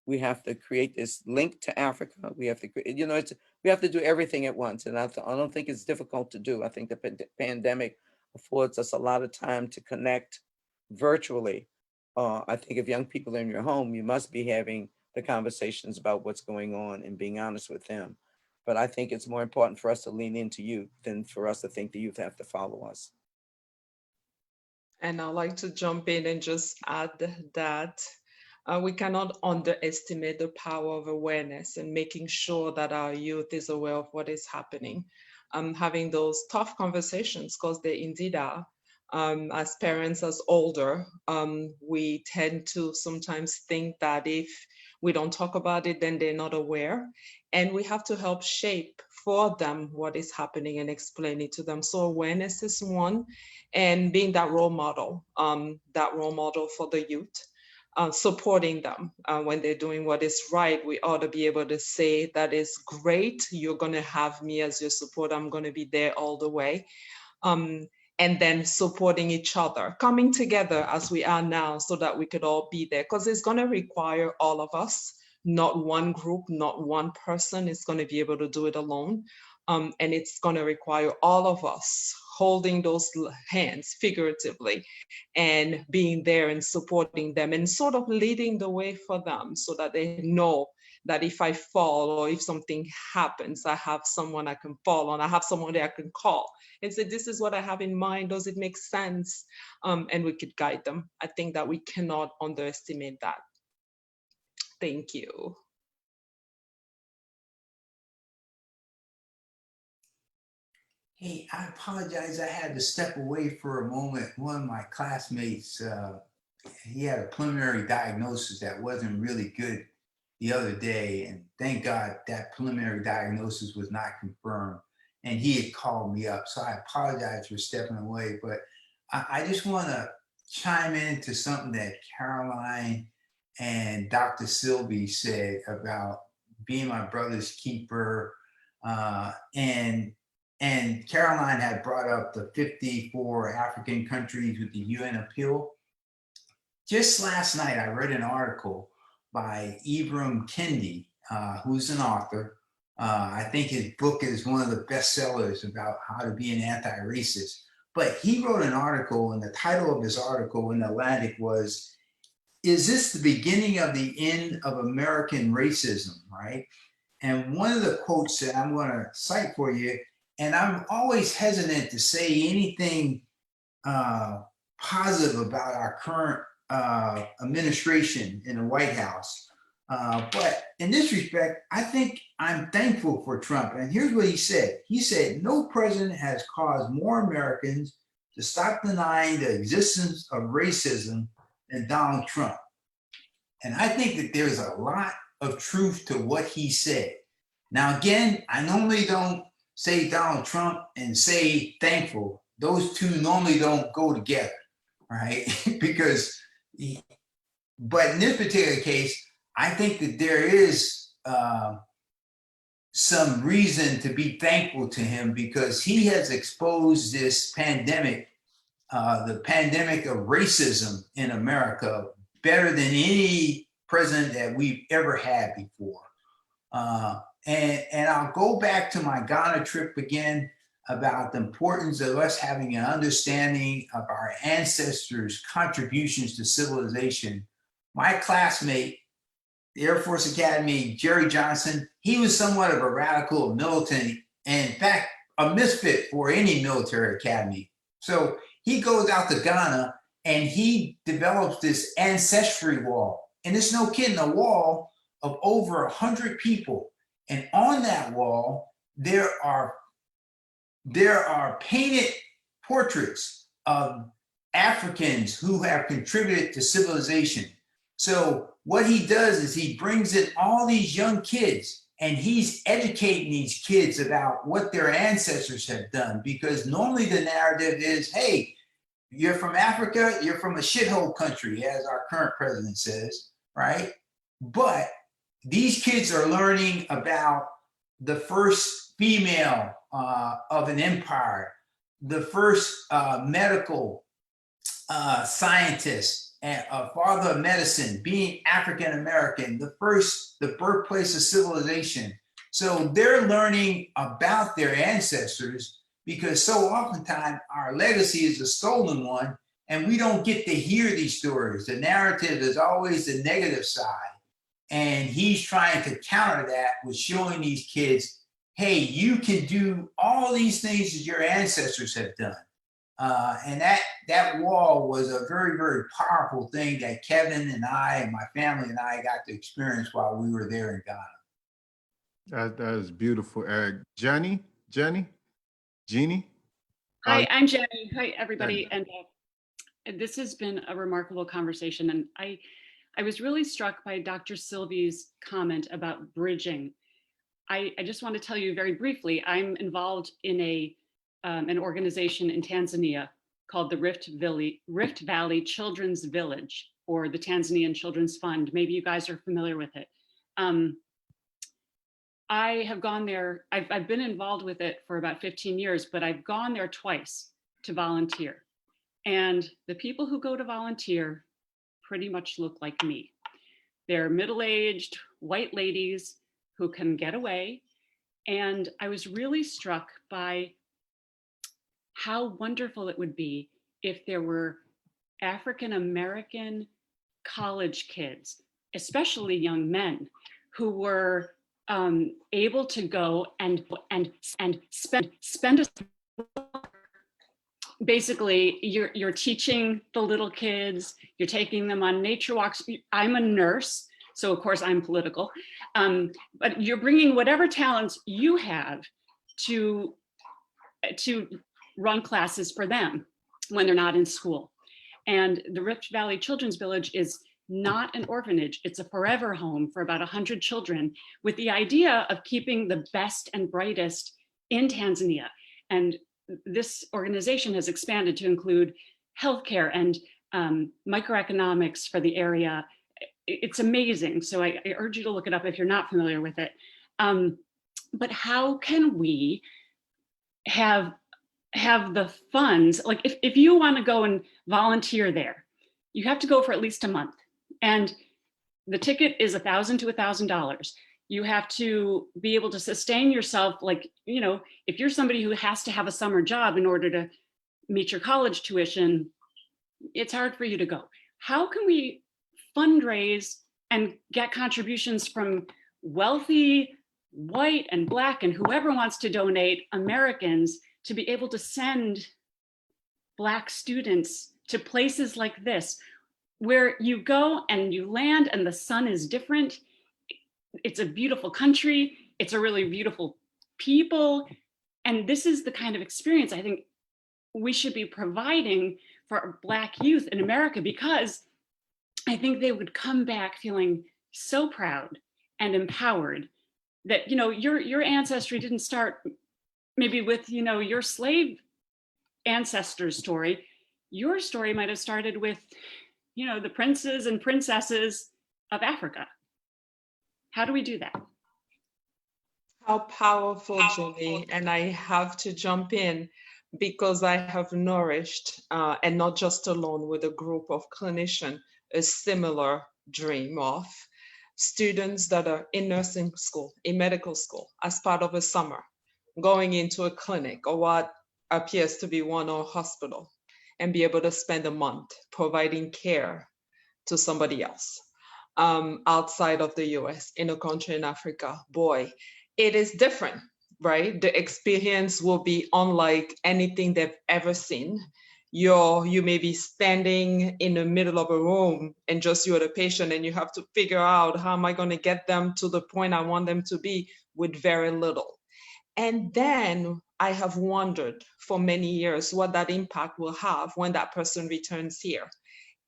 We have to create this link to Africa. We have to, we have to do everything at once. And I don't think it's difficult to do. I think the pandemic affords us a lot of time to connect virtually. I think if young people are in your home, you must be having the conversations about what's going on and being honest with them. But I think it's more important for us to lean into youth than for us to think the youth have to follow us. And I'd like to jump in and just add that we cannot underestimate the power of awareness and making sure that our youth is aware of what is happening. Having those tough conversations, because they indeed are. As parents, as older, we tend to sometimes think that if we don't talk about it, then they're not aware. And we have to help shape for them what is happening and explain it to them. So awareness is one, and being that role model for the youth. Supporting them when they're doing what is right. We ought to be able to say, that is great. You're going to have me as your support. I'm going to be there all the way. And then supporting each other, coming together as we are now so that we could all be there. Because it's going to require all of us, not one group, not one person is going to be able to do it alone. And it's going to require all of us holding those hands figuratively and being there and supporting them and sort of leading the way for them so that they know that if I fall or if something happens, I have someone I can fall on. I have someone that I can call and say, this is what I have in mind. Does it make sense? And we could guide them. I think that we cannot underestimate that. Thank you. Hey, I apologize. I had to step away for a moment. One of my classmates, he had a preliminary diagnosis that wasn't really good. the other day, and thank God that preliminary diagnosis was not confirmed. And he had called me up. So I apologize for stepping away, but I just want to chime into something that Caroline and Dr. Sylvie said about being my brother's keeper. And Caroline had brought up the 54 African countries with the UN appeal. Just last night, I read an article by Ibram Kendi, who's an author. I think his book is one of the best sellers about how to be an anti-racist. But he wrote an article, and the title of his article in the Atlantic was, "Is this the beginning of the end of American racism?" Right? And one of the quotes that I'm going to cite for you, and I'm always hesitant to say anything positive about our current administration in the White House. But in this respect, I think I'm thankful for Trump. And here's what he said. He said, "No president has caused more Americans to stop denying the existence of racism than Donald Trump." And I think that there's a lot of truth to what he said. Now, again, I normally don't say Donald Trump and say thankful. Those two normally don't go together, right? But in this particular case, I think that there is some reason to be thankful to him, because he has exposed this pandemic, the pandemic of racism in America, better than any president that we've ever had before. And I'll go back to my Ghana trip again about the importance of us having an understanding of our ancestors' contributions to civilization. My classmate, the Air Force Academy, Jerry Johnson, he was somewhat of a radical militant, and in fact, a misfit for any military academy. So he goes out to Ghana and he develops this ancestry wall. And it's no kidding, a wall of over 100 people. And on that wall, there are painted portraits of Africans who have contributed to civilization. So what he does is he brings in all these young kids, and he's educating these kids about what their ancestors have done, because normally the narrative is, hey, you're from Africa, you're from a shithole country, as our current president says, right? But these kids are learning about the first female of an empire, the first medical scientist, and a father of medicine, being African American, the birthplace of civilization. So they're learning about their ancestors, because so oftentimes our legacy is a stolen one, and we don't get to hear these stories. The narrative is always the negative side. And he's trying to counter that with showing these kids, hey, you can do all these things that your ancestors have done. And that wall was a very, very powerful thing that Kevin and I and my family and I got to experience while we were there in Ghana. That is beautiful, Eric. Jeannie? Hi, I'm Jenny. Hi, everybody. And this has been a remarkable conversation. And I was really struck by Dr. Sylvie's comment about bridging. I just want to tell you very briefly, I'm involved in an organization in Tanzania called the Rift Valley Children's Village, or the Tanzanian Children's Fund. Maybe you guys are familiar with it. I have gone there, I've been involved with it for about 15 years, but I've gone there twice to volunteer. And the people who go to volunteer pretty much look like me. They're middle-aged white ladies who can get away. And I was really struck by how wonderful it would be if there were African-American college kids, especially young men, who were able to go and spend basically you're teaching the little kids, you're taking them on nature walks. I'm a nurse, so of course I'm political, but you're bringing whatever talents you have to run classes for them when they're not in school. And the Rift Valley Children's Village is not an orphanage. It's a forever home for about 100 children with the idea of keeping the best and brightest in Tanzania. And this organization has expanded to include healthcare and microeconomics for the area. It's amazing. So I urge you to look it up if you're not familiar with it. But how can we have the funds? Like if you want to go and volunteer there, you have to go for at least a month. And the ticket is $1,000 to $1,000. You have to be able to sustain yourself. Like, you know, if you're somebody who has to have a summer job in order to meet your college tuition, it's hard for you to go. How can we fundraise and get contributions from wealthy white and Black and whoever wants to donate Americans to be able to send Black students to places like this, where you go and you land and the sun is different. It's a beautiful country. It's a really beautiful people. And this is the kind of experience I think we should be providing for Black youth in America, because I think they would come back feeling so proud and empowered that, you know, your ancestry didn't start maybe with, you know, your slave ancestors' story. Your story might have started with, you know, the princes and princesses of Africa. How do we do that? How powerful, Julie. And I have to jump in because I have nourished, and not just alone, with a group of clinicians, a similar dream of students that are in nursing school, in medical school, as part of a summer, going into a clinic or what appears to be one or hospital, and be able to spend a month providing care to somebody else outside of the US, in a country in Africa. Boy, it is different, right? The experience will be unlike anything they've ever seen. You may be standing in the middle of a room and just you're the patient, and you have to figure out, how am I going to get them to the point I want them to be with very little. And then I have wondered for many years what that impact will have when that person returns here.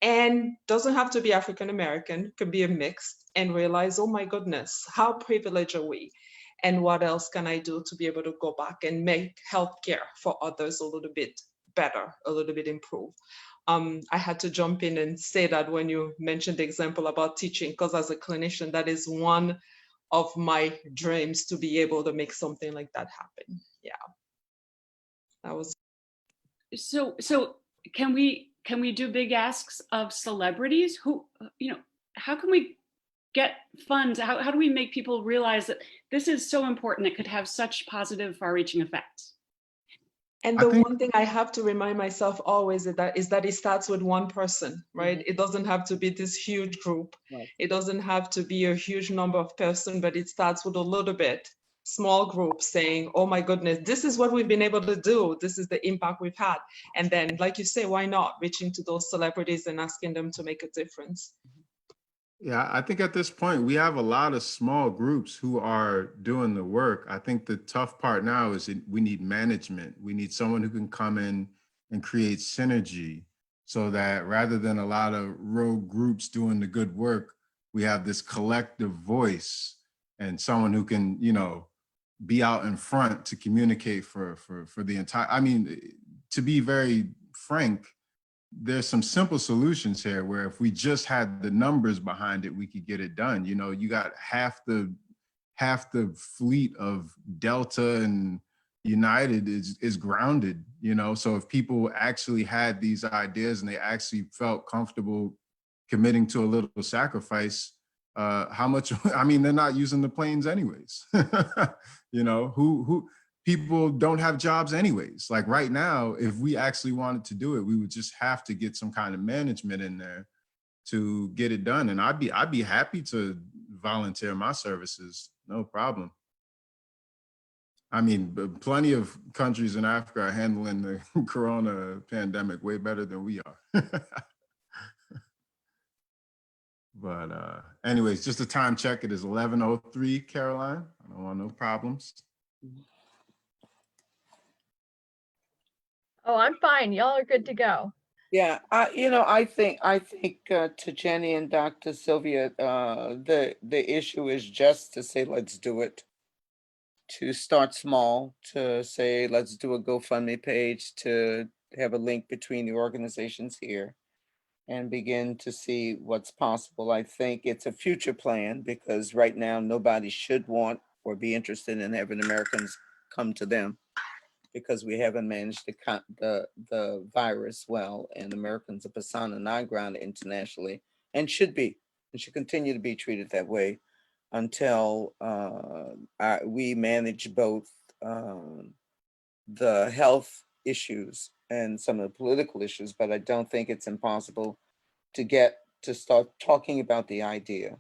And doesn't have to be African American, could be a mix, and realize, oh my goodness, how privileged are we? And what else can I do to be able to go back and make healthcare for others a little bit better, a little bit improved? I had to jump in and say that when you mentioned the example about teaching, because as a clinician, that is one of my dreams, to be able to make something like that happen. Yeah, that was. So can we do big asks of celebrities? Who, you know, how can we get funds? How do we make people realize that this is so important? It could have such positive, far-reaching effects. And the one thing I have to remind myself always is that it starts with one person, right? Mm-hmm. It doesn't have to be this huge group. Right. It doesn't have to be a huge number of persons, but it starts with a little bit, small group saying, oh my goodness, this is what we've been able to do. This is the impact we've had. And then, like you say, why not reaching to those celebrities and asking them to make a difference? Yeah, I think at this point, we have a lot of small groups who are doing the work. I think the tough part now is we need management. We need someone who can come in and create synergy, so that rather than a lot of rogue groups doing the good work, we have this collective voice and someone who can, you know, be out in front to communicate for the entire, I mean, to be very frank, there's some simple solutions here where if we just had the numbers behind it, we could get it done. You know, you got half the fleet of Delta and United is grounded, you know? So if people actually had these ideas and they actually felt comfortable committing to a little sacrifice, how much, I mean, they're not using the planes anyways. You know, who people don't have jobs anyways. Like right now, if we actually wanted to do it, we would just have to get some kind of management in there to get it done. And I'd be happy to volunteer my services, no problem. I mean, plenty of countries in Africa are handling the corona pandemic way better than we are. But anyways, just a time check. It is 11:03, Caroline. I don't want no problems. Oh, I'm fine. Y'all are good to go. Yeah, I think to Jenny and Dr. Sylvia, the issue is just to say, let's do it. To start small, to say, let's do a GoFundMe page, to have a link between the organizations here and begin to see what's possible. I think it's a future plan because right now nobody should want or be interested in having Americans come to them because we haven't managed the virus well, and Americans are persona non grata internationally and should be and should continue to be treated that way until we manage both the health issues and some of the political issues. But I don't think it's impossible to start talking about the idea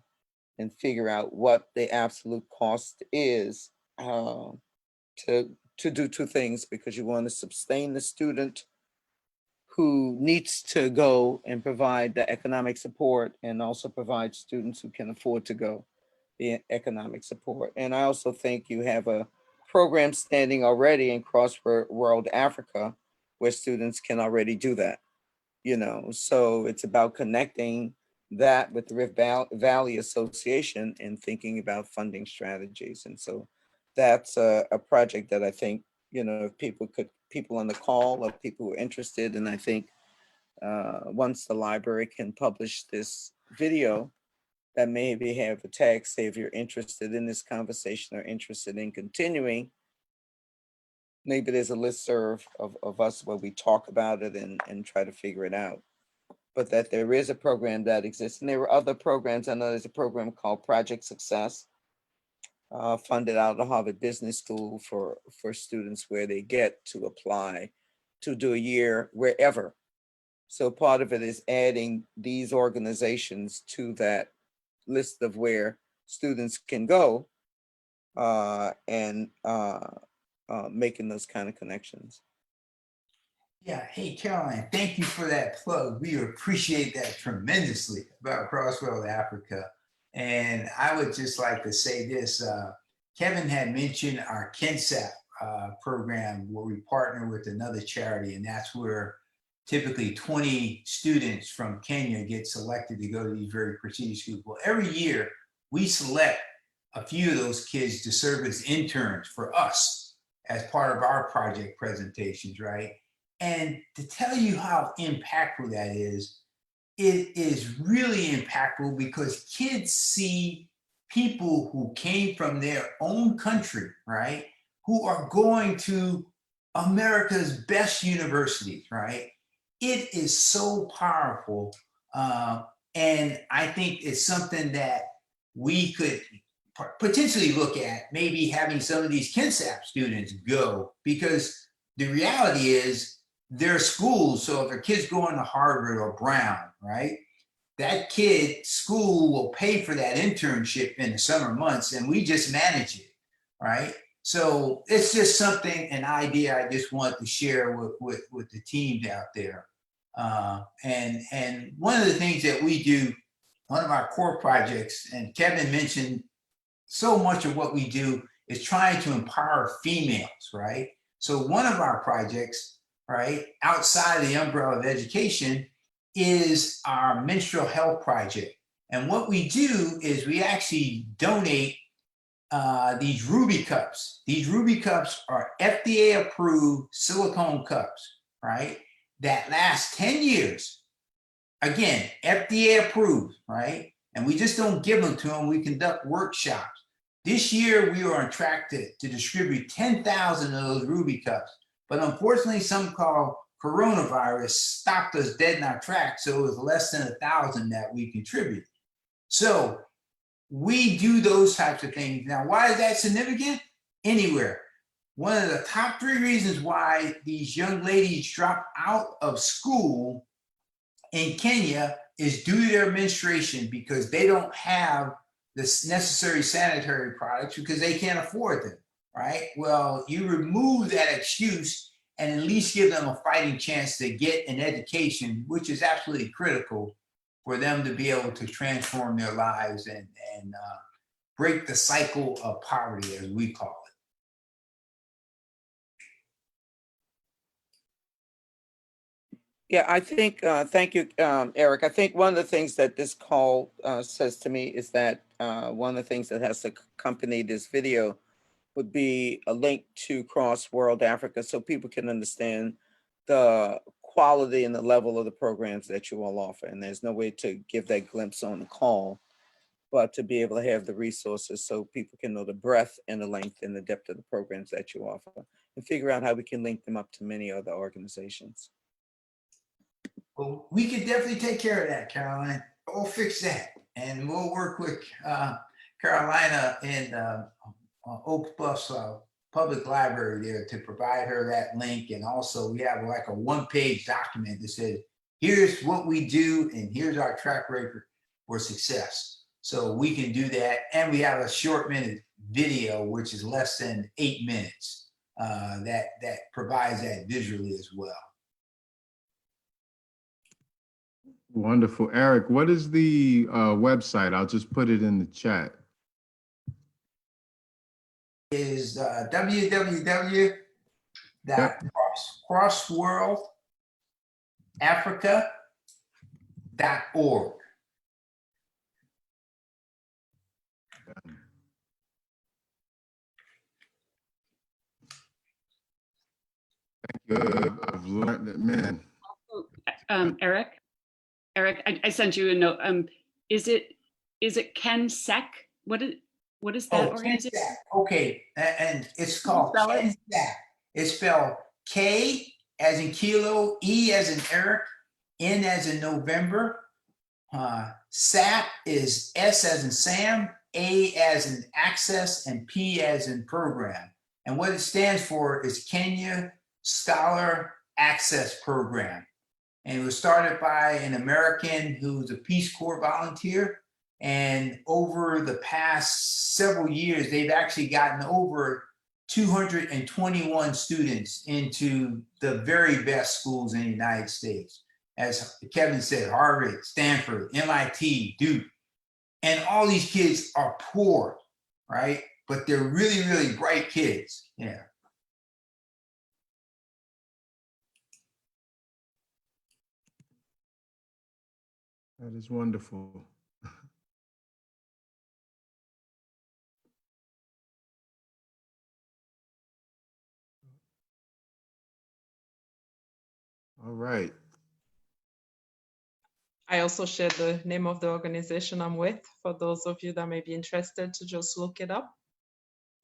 and figure out what the absolute cost is to do two things, because you want to sustain the student who needs to go and provide the economic support, and also provide students who can afford to go the economic support. And I also think you have a program standing already in Cross World Africa where students can already do that, so it's about connecting that with the Rift Valley Association and thinking about funding strategies. And so that's a project that I think, if people on the call or people who are interested, and I think once the library can publish this video, that maybe have a tag, say if you're interested in this conversation or interested in continuing, maybe there's a listserv of us where we talk about it and try to figure it out. But that there is a program that exists. And there were other programs. I know there's a program called Project Success, funded out of the Harvard Business School for students, where they get to apply to do a year wherever. So part of it is adding these organizations to that list of where students can go and making those kind of connections. Yeah. Hey, Caroline, thank you for that plug. We appreciate that tremendously about Crossworld Africa. And I would just like to say this. Kevin had mentioned our KenSAP program where we partner with another charity, and that's where typically 20 students from Kenya get selected to go to these very prestigious schools. Well, every year we select a few of those kids to serve as interns for us as part of our project presentations, right? And to tell you how impactful that is, it is really impactful because kids see people who came from their own country, right? Who are going to America's best universities, right? It is so powerful. And I think it's something that we could potentially look at, maybe having some of these KenSAP students go, because the reality is their schools. So if a kid's going to Harvard or Brown, right? That kid school will pay for that internship in the summer months, and we just manage it, right? So it's just something, an idea I just want to share with the teams out there. And one of the things that we do, one of our core projects, and Kevin mentioned, so much of what we do is trying to empower females, right? So one of our projects, right, outside the umbrella of education, is our menstrual health project. And what we do is we actually donate these Ruby cups. These Ruby cups are FDA approved silicone cups, right? That last 10 years. Again, FDA approved, right? And we just don't give them to them. We conduct workshops. This year, we are on track to distribute 10,000 of those Ruby cups. But unfortunately, some called coronavirus stopped us dead in our tracks. So it was less than 1,000 that we contributed. So we do those types of things. Now, why is that significant? Anywhere. One of the top 3 reasons why these young ladies drop out of school in Kenya is due to their menstruation, because they don't have the necessary sanitary products because they can't afford them, right? Well, you remove that excuse and at least give them a fighting chance to get an education, which is absolutely critical for them to be able to transform their lives and break the cycle of poverty, as we call it. Yeah, I think, thank you, Eric. I think one of the things that this call says to me is that one of the things that has to accompany this video would be a link to Cross World Africa so people can understand the quality and the level of the programs that you all offer. And there's no way to give that glimpse on the call, but to be able to have the resources so people can know the breadth and the length and the depth of the programs that you offer and figure out how we can link them up to many other organizations. Well, we could definitely take care of that, Caroline. We'll fix that. And we'll work with Carolina and Oak Bluffs Public Library there to provide her that link. And also we have like a one-page document that says, here's what we do and here's our track record for success. So we can do that. And we have a short minute video, which is less than 8 minutes, that provides that visually as well. Wonderful. Eric, what is the website? I'll just put it in the chat. Is www.crossworldafrica.org. Thank you. I've learned that, man. Eric, I sent you a note. Is it KenSec? What is that organization? KenSec. Okay, and it's called KenSec. It's spelled K as in kilo, E as in Eric, N as in November. SAP is S as in Sam, A as in access, and P as in program. And what it stands for is Kenya Scholar Access Program. And it was started by an American who's a Peace Corps volunteer. And over the past several years, they've actually gotten over 221 students into the very best schools in the United States. As Kevin said, Harvard, Stanford, MIT, Duke. And all these kids are poor, right? But they're really, really bright kids. Yeah. That is wonderful. All right. I also shared the name of the organization I'm with for those of you that may be interested to just look it up,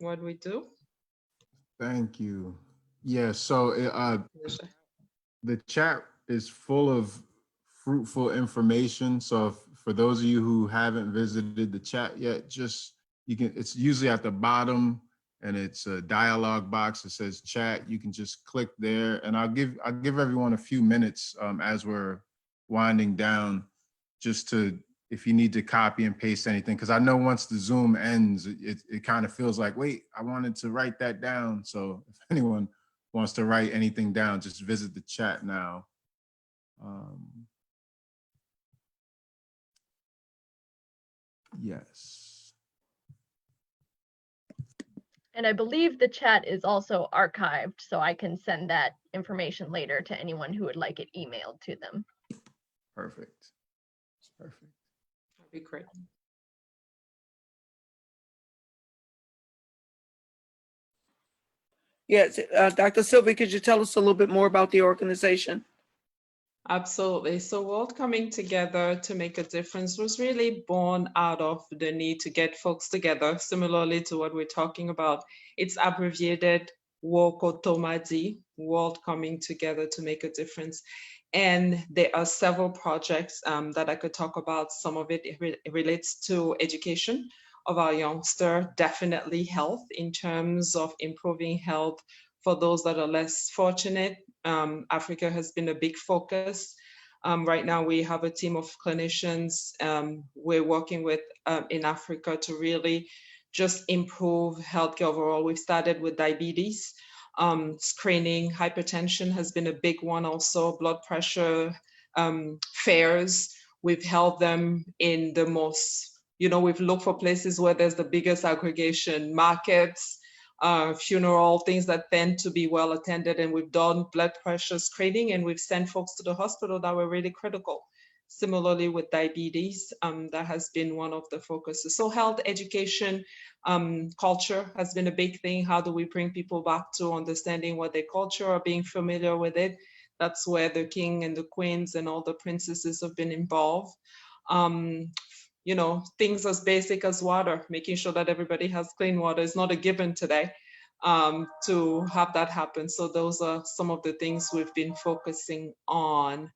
what we do. Thank you. Yeah, so the chat is full of fruitful information. So for those of you who haven't visited the chat yet, it's usually at the bottom and it's a dialogue box that says chat. You can just click there, and I'll give everyone a few minutes as we're winding down, just to, if you need to copy and paste anything, because I know once the Zoom ends, it kind of feels like, wait, I wanted to write that down. So if anyone wants to write anything down, just visit the chat now. Yes. And I believe the chat is also archived, so I can send that information later to anyone who would like it emailed to them. Perfect. Perfect. That'd be great. Yes, Dr. Sylvie, could you tell us a little bit more about the organization? Absolutely. So World Coming Together to Make a Difference was really born out of the need to get folks together, similarly to what we're talking about. It's abbreviated WOCOTOMADI, World Coming Together to Make a Difference. And there are several projects that I could talk about. Some of it relates to education of our youngster, definitely health in terms of improving health for those that are less fortunate. Africa has been a big focus. Right now we have a team of clinicians we're working with in Africa to really just improve healthcare overall. We've started with diabetes, screening, hypertension has been a big one also, blood pressure, fairs. We've held them in the most, we've looked for places where there's the biggest aggregation, markets, funeral, things that tend to be well attended. And we've done blood pressure screening, and we've sent folks to the hospital that were really critical. Similarly with diabetes, that has been one of the focuses. So health, education, culture has been a big thing. How do we bring people back to understanding what their culture or being familiar with it? That's where the king and the queens and all the princesses have been involved. You know, things as basic as water, making sure that everybody has clean water is not a given today, to have that happen. So those are some of the things we've been focusing on.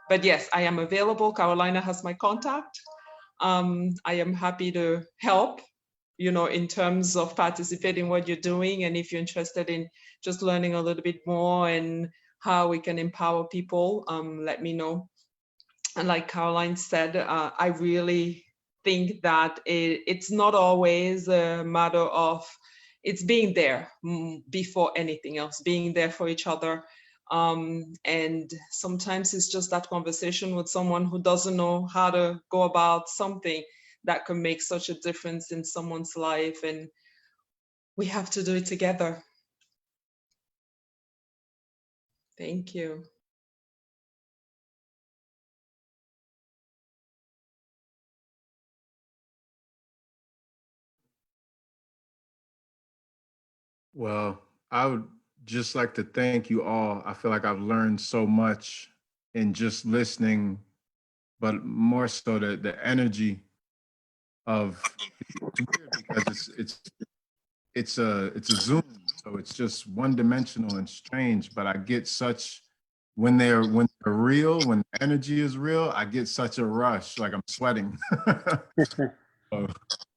But yes, I am available. Carolina has my contact. I am happy to help, you know, in terms of participating in what you're doing. And if you're interested in just learning a little bit more and how we can empower people, let me know. And like Caroline said, I really think that it's not always a matter of, it's being there before anything else, being there for each other. And sometimes it's just that conversation with someone who doesn't know how to go about something that can make such a difference in someone's life. And we have to do it together. Thank you. Well, I would just like to thank you all. I feel like I've learned so much in just listening, but more so the energy of, it's weird because it's a Zoom, so it's just one dimensional and strange, but I get such, when they're real, when the energy is real, I get such a rush, like I'm sweating. So,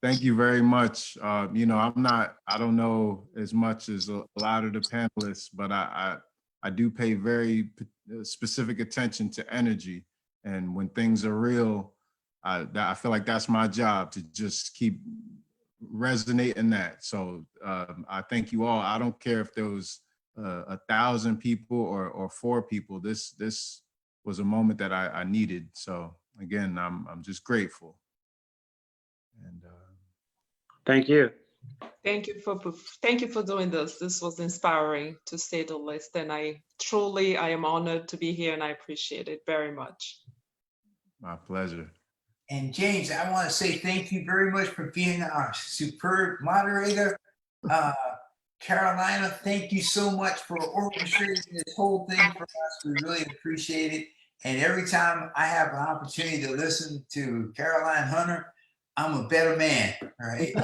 thank you very much. You know, I don't know as much as a lot of the panelists, but I do pay very specific attention to energy. And when things are real, I feel like that's my job, to just keep resonating that. So I thank you all. I don't care if there was 1,000 people or 4 people. This was a moment that I needed. So again, I'm just grateful. And Thank you. Thank you for doing this. This was inspiring, to say the least. And I am honored to be here, and I appreciate it very much. my pleasure. And James, I want to say thank you very much for being our superb moderator. Carolina, thank you so much for orchestrating this whole thing for us. We really appreciate it. And every time I have an opportunity to listen to Caroline Hunter, I'm a better man, right?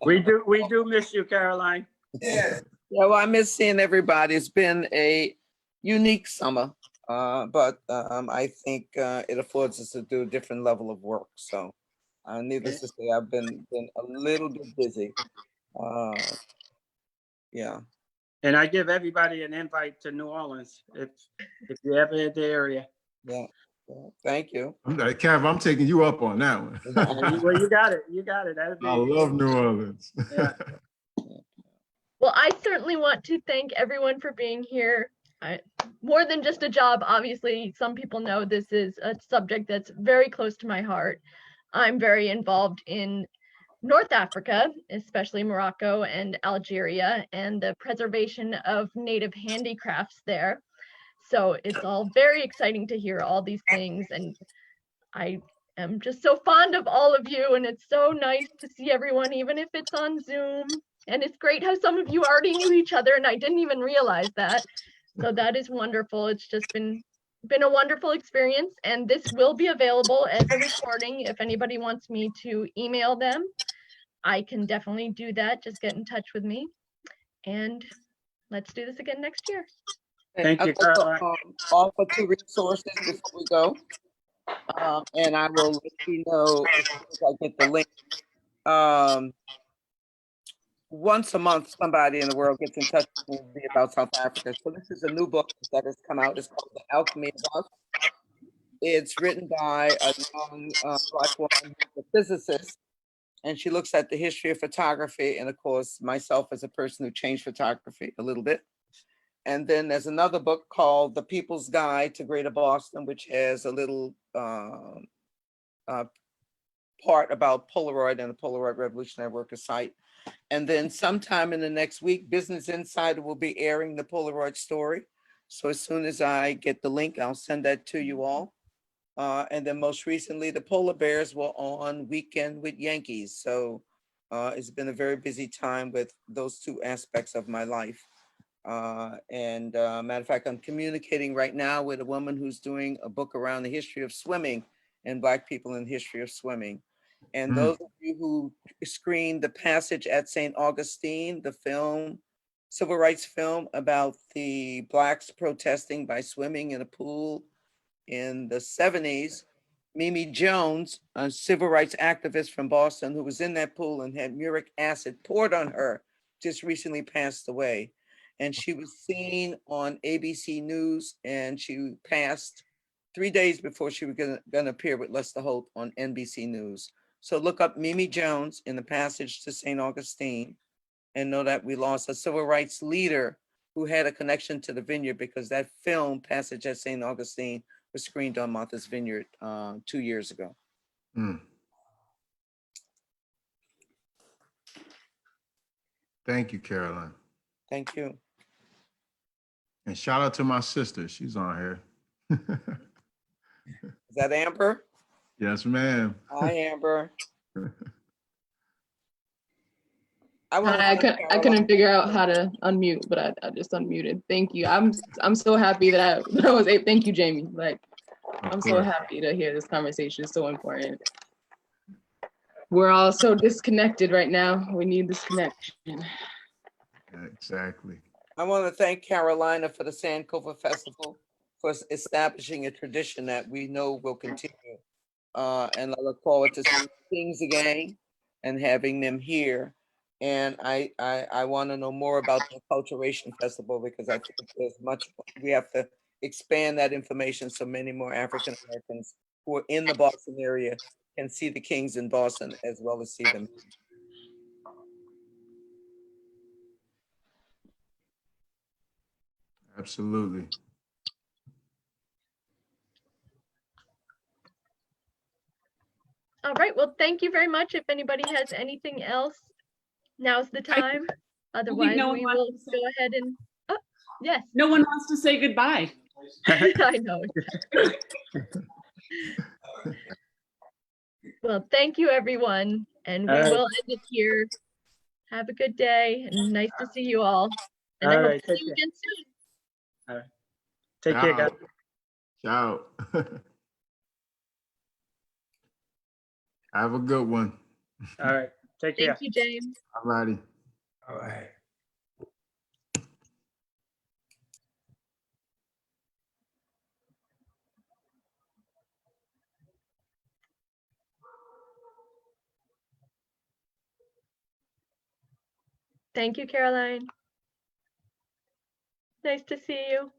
We do miss you, Caroline. Yes. Yeah, well, I miss seeing everybody. It's been a unique summer, but I think it affords us to do a different level of work. So needless to say, I've been a little bit busy. Yeah. And I give everybody an invite to New Orleans if you're ever in the area. Yeah. Thank you. Kev, I'm taking you up on that one. Well, you got it. You got it. That'd be, I love New Orleans. Yeah. Well, I certainly want to thank everyone for being here. More than just a job, obviously, some people know this is a subject that's very close to my heart. I'm very involved in North Africa, especially Morocco and Algeria, and the preservation of native handicrafts there. So it's all very exciting to hear all these things, and I am just so fond of all of you, and it's so nice to see everyone, even if it's on Zoom. And it's great how some of you already knew each other, and I didn't even realize that. So that is wonderful. It's just been a wonderful experience, and this will be available as a recording. If anybody wants me to email them, I can definitely do that. Just get in touch with me, and let's do this again next year. Thank you, I'd like to, Caroline. offer 2 resources before we go. And I will let you know as soon as I get the link. Once a month, somebody in the world gets in touch with me about South Africa. So this is a new book that has come out. It's called The Alchemy of Us. It's written by a young Black woman who's a physicist, and she looks at the history of photography, and of course, myself as a person who changed photography a little bit. And then there's another book called The People's Guide to Greater Boston, which has a little part about Polaroid and the Polaroid Revolutionary Worker site. And then sometime in the next week, Business Insider will be airing the Polaroid story. So as soon as I get the link, I'll send that to you all. And then most recently, the Polar Bears were on Weekend with Yankees. So it's been a very busy time with those two aspects of my life. Matter of fact, I'm communicating right now with a woman who's doing a book around the history of swimming and Black people in the history of swimming. And those of you who screened The Passage at St. Augustine, the film, civil rights film about the Blacks protesting by swimming in a pool in the 70s, Mimi Jones, a civil rights activist from Boston who was in that pool and had uric acid poured on her, just recently passed away. And she was seen on ABC News, and she passed 3 days before she was gonna appear with Lester Holt on NBC News. So look up Mimi Jones in The Passage to St. Augustine and know that we lost a civil rights leader who had a connection to the vineyard, because that film, Passage at St. Augustine, was screened on Martha's Vineyard 2 years ago. Thank you, Caroline. Thank you. And shout out to my sister. She's on here. Is that Amber? Yes, ma'am. Hi, Amber. I couldn't figure out how to unmute, but I just unmuted. Thank you. I'm so happy that I was able. Thank you, Jamie. Like, I'm so happy to hear this conversation. It's so important. We're all so disconnected right now. We need this connection. Exactly. I want to thank Carolina for the Sankofa Festival, for establishing a tradition that we know will continue. And I look forward to seeing Kings again and having them here. And I want to know more about the Acculturation Festival, because I think there's much, we have to expand that information so many more African Americans who are in the Boston area can see the Kings in Boston as well as see them. Absolutely. All right, well, thank you very much. If anybody has anything else, now's the time. Otherwise, no we one will wants to go ahead and, oh, yes. No one wants to say goodbye. I know. Well, thank you, everyone. And we All right. will end it here. Have a good day and nice to see you all. And I All hope right, to see take you care. again soon. All right. Take care, guys. Ciao. Have a good one. All right. Take care. Thank you, James. All righty. All right. Thank you, Caroline. Nice to see you.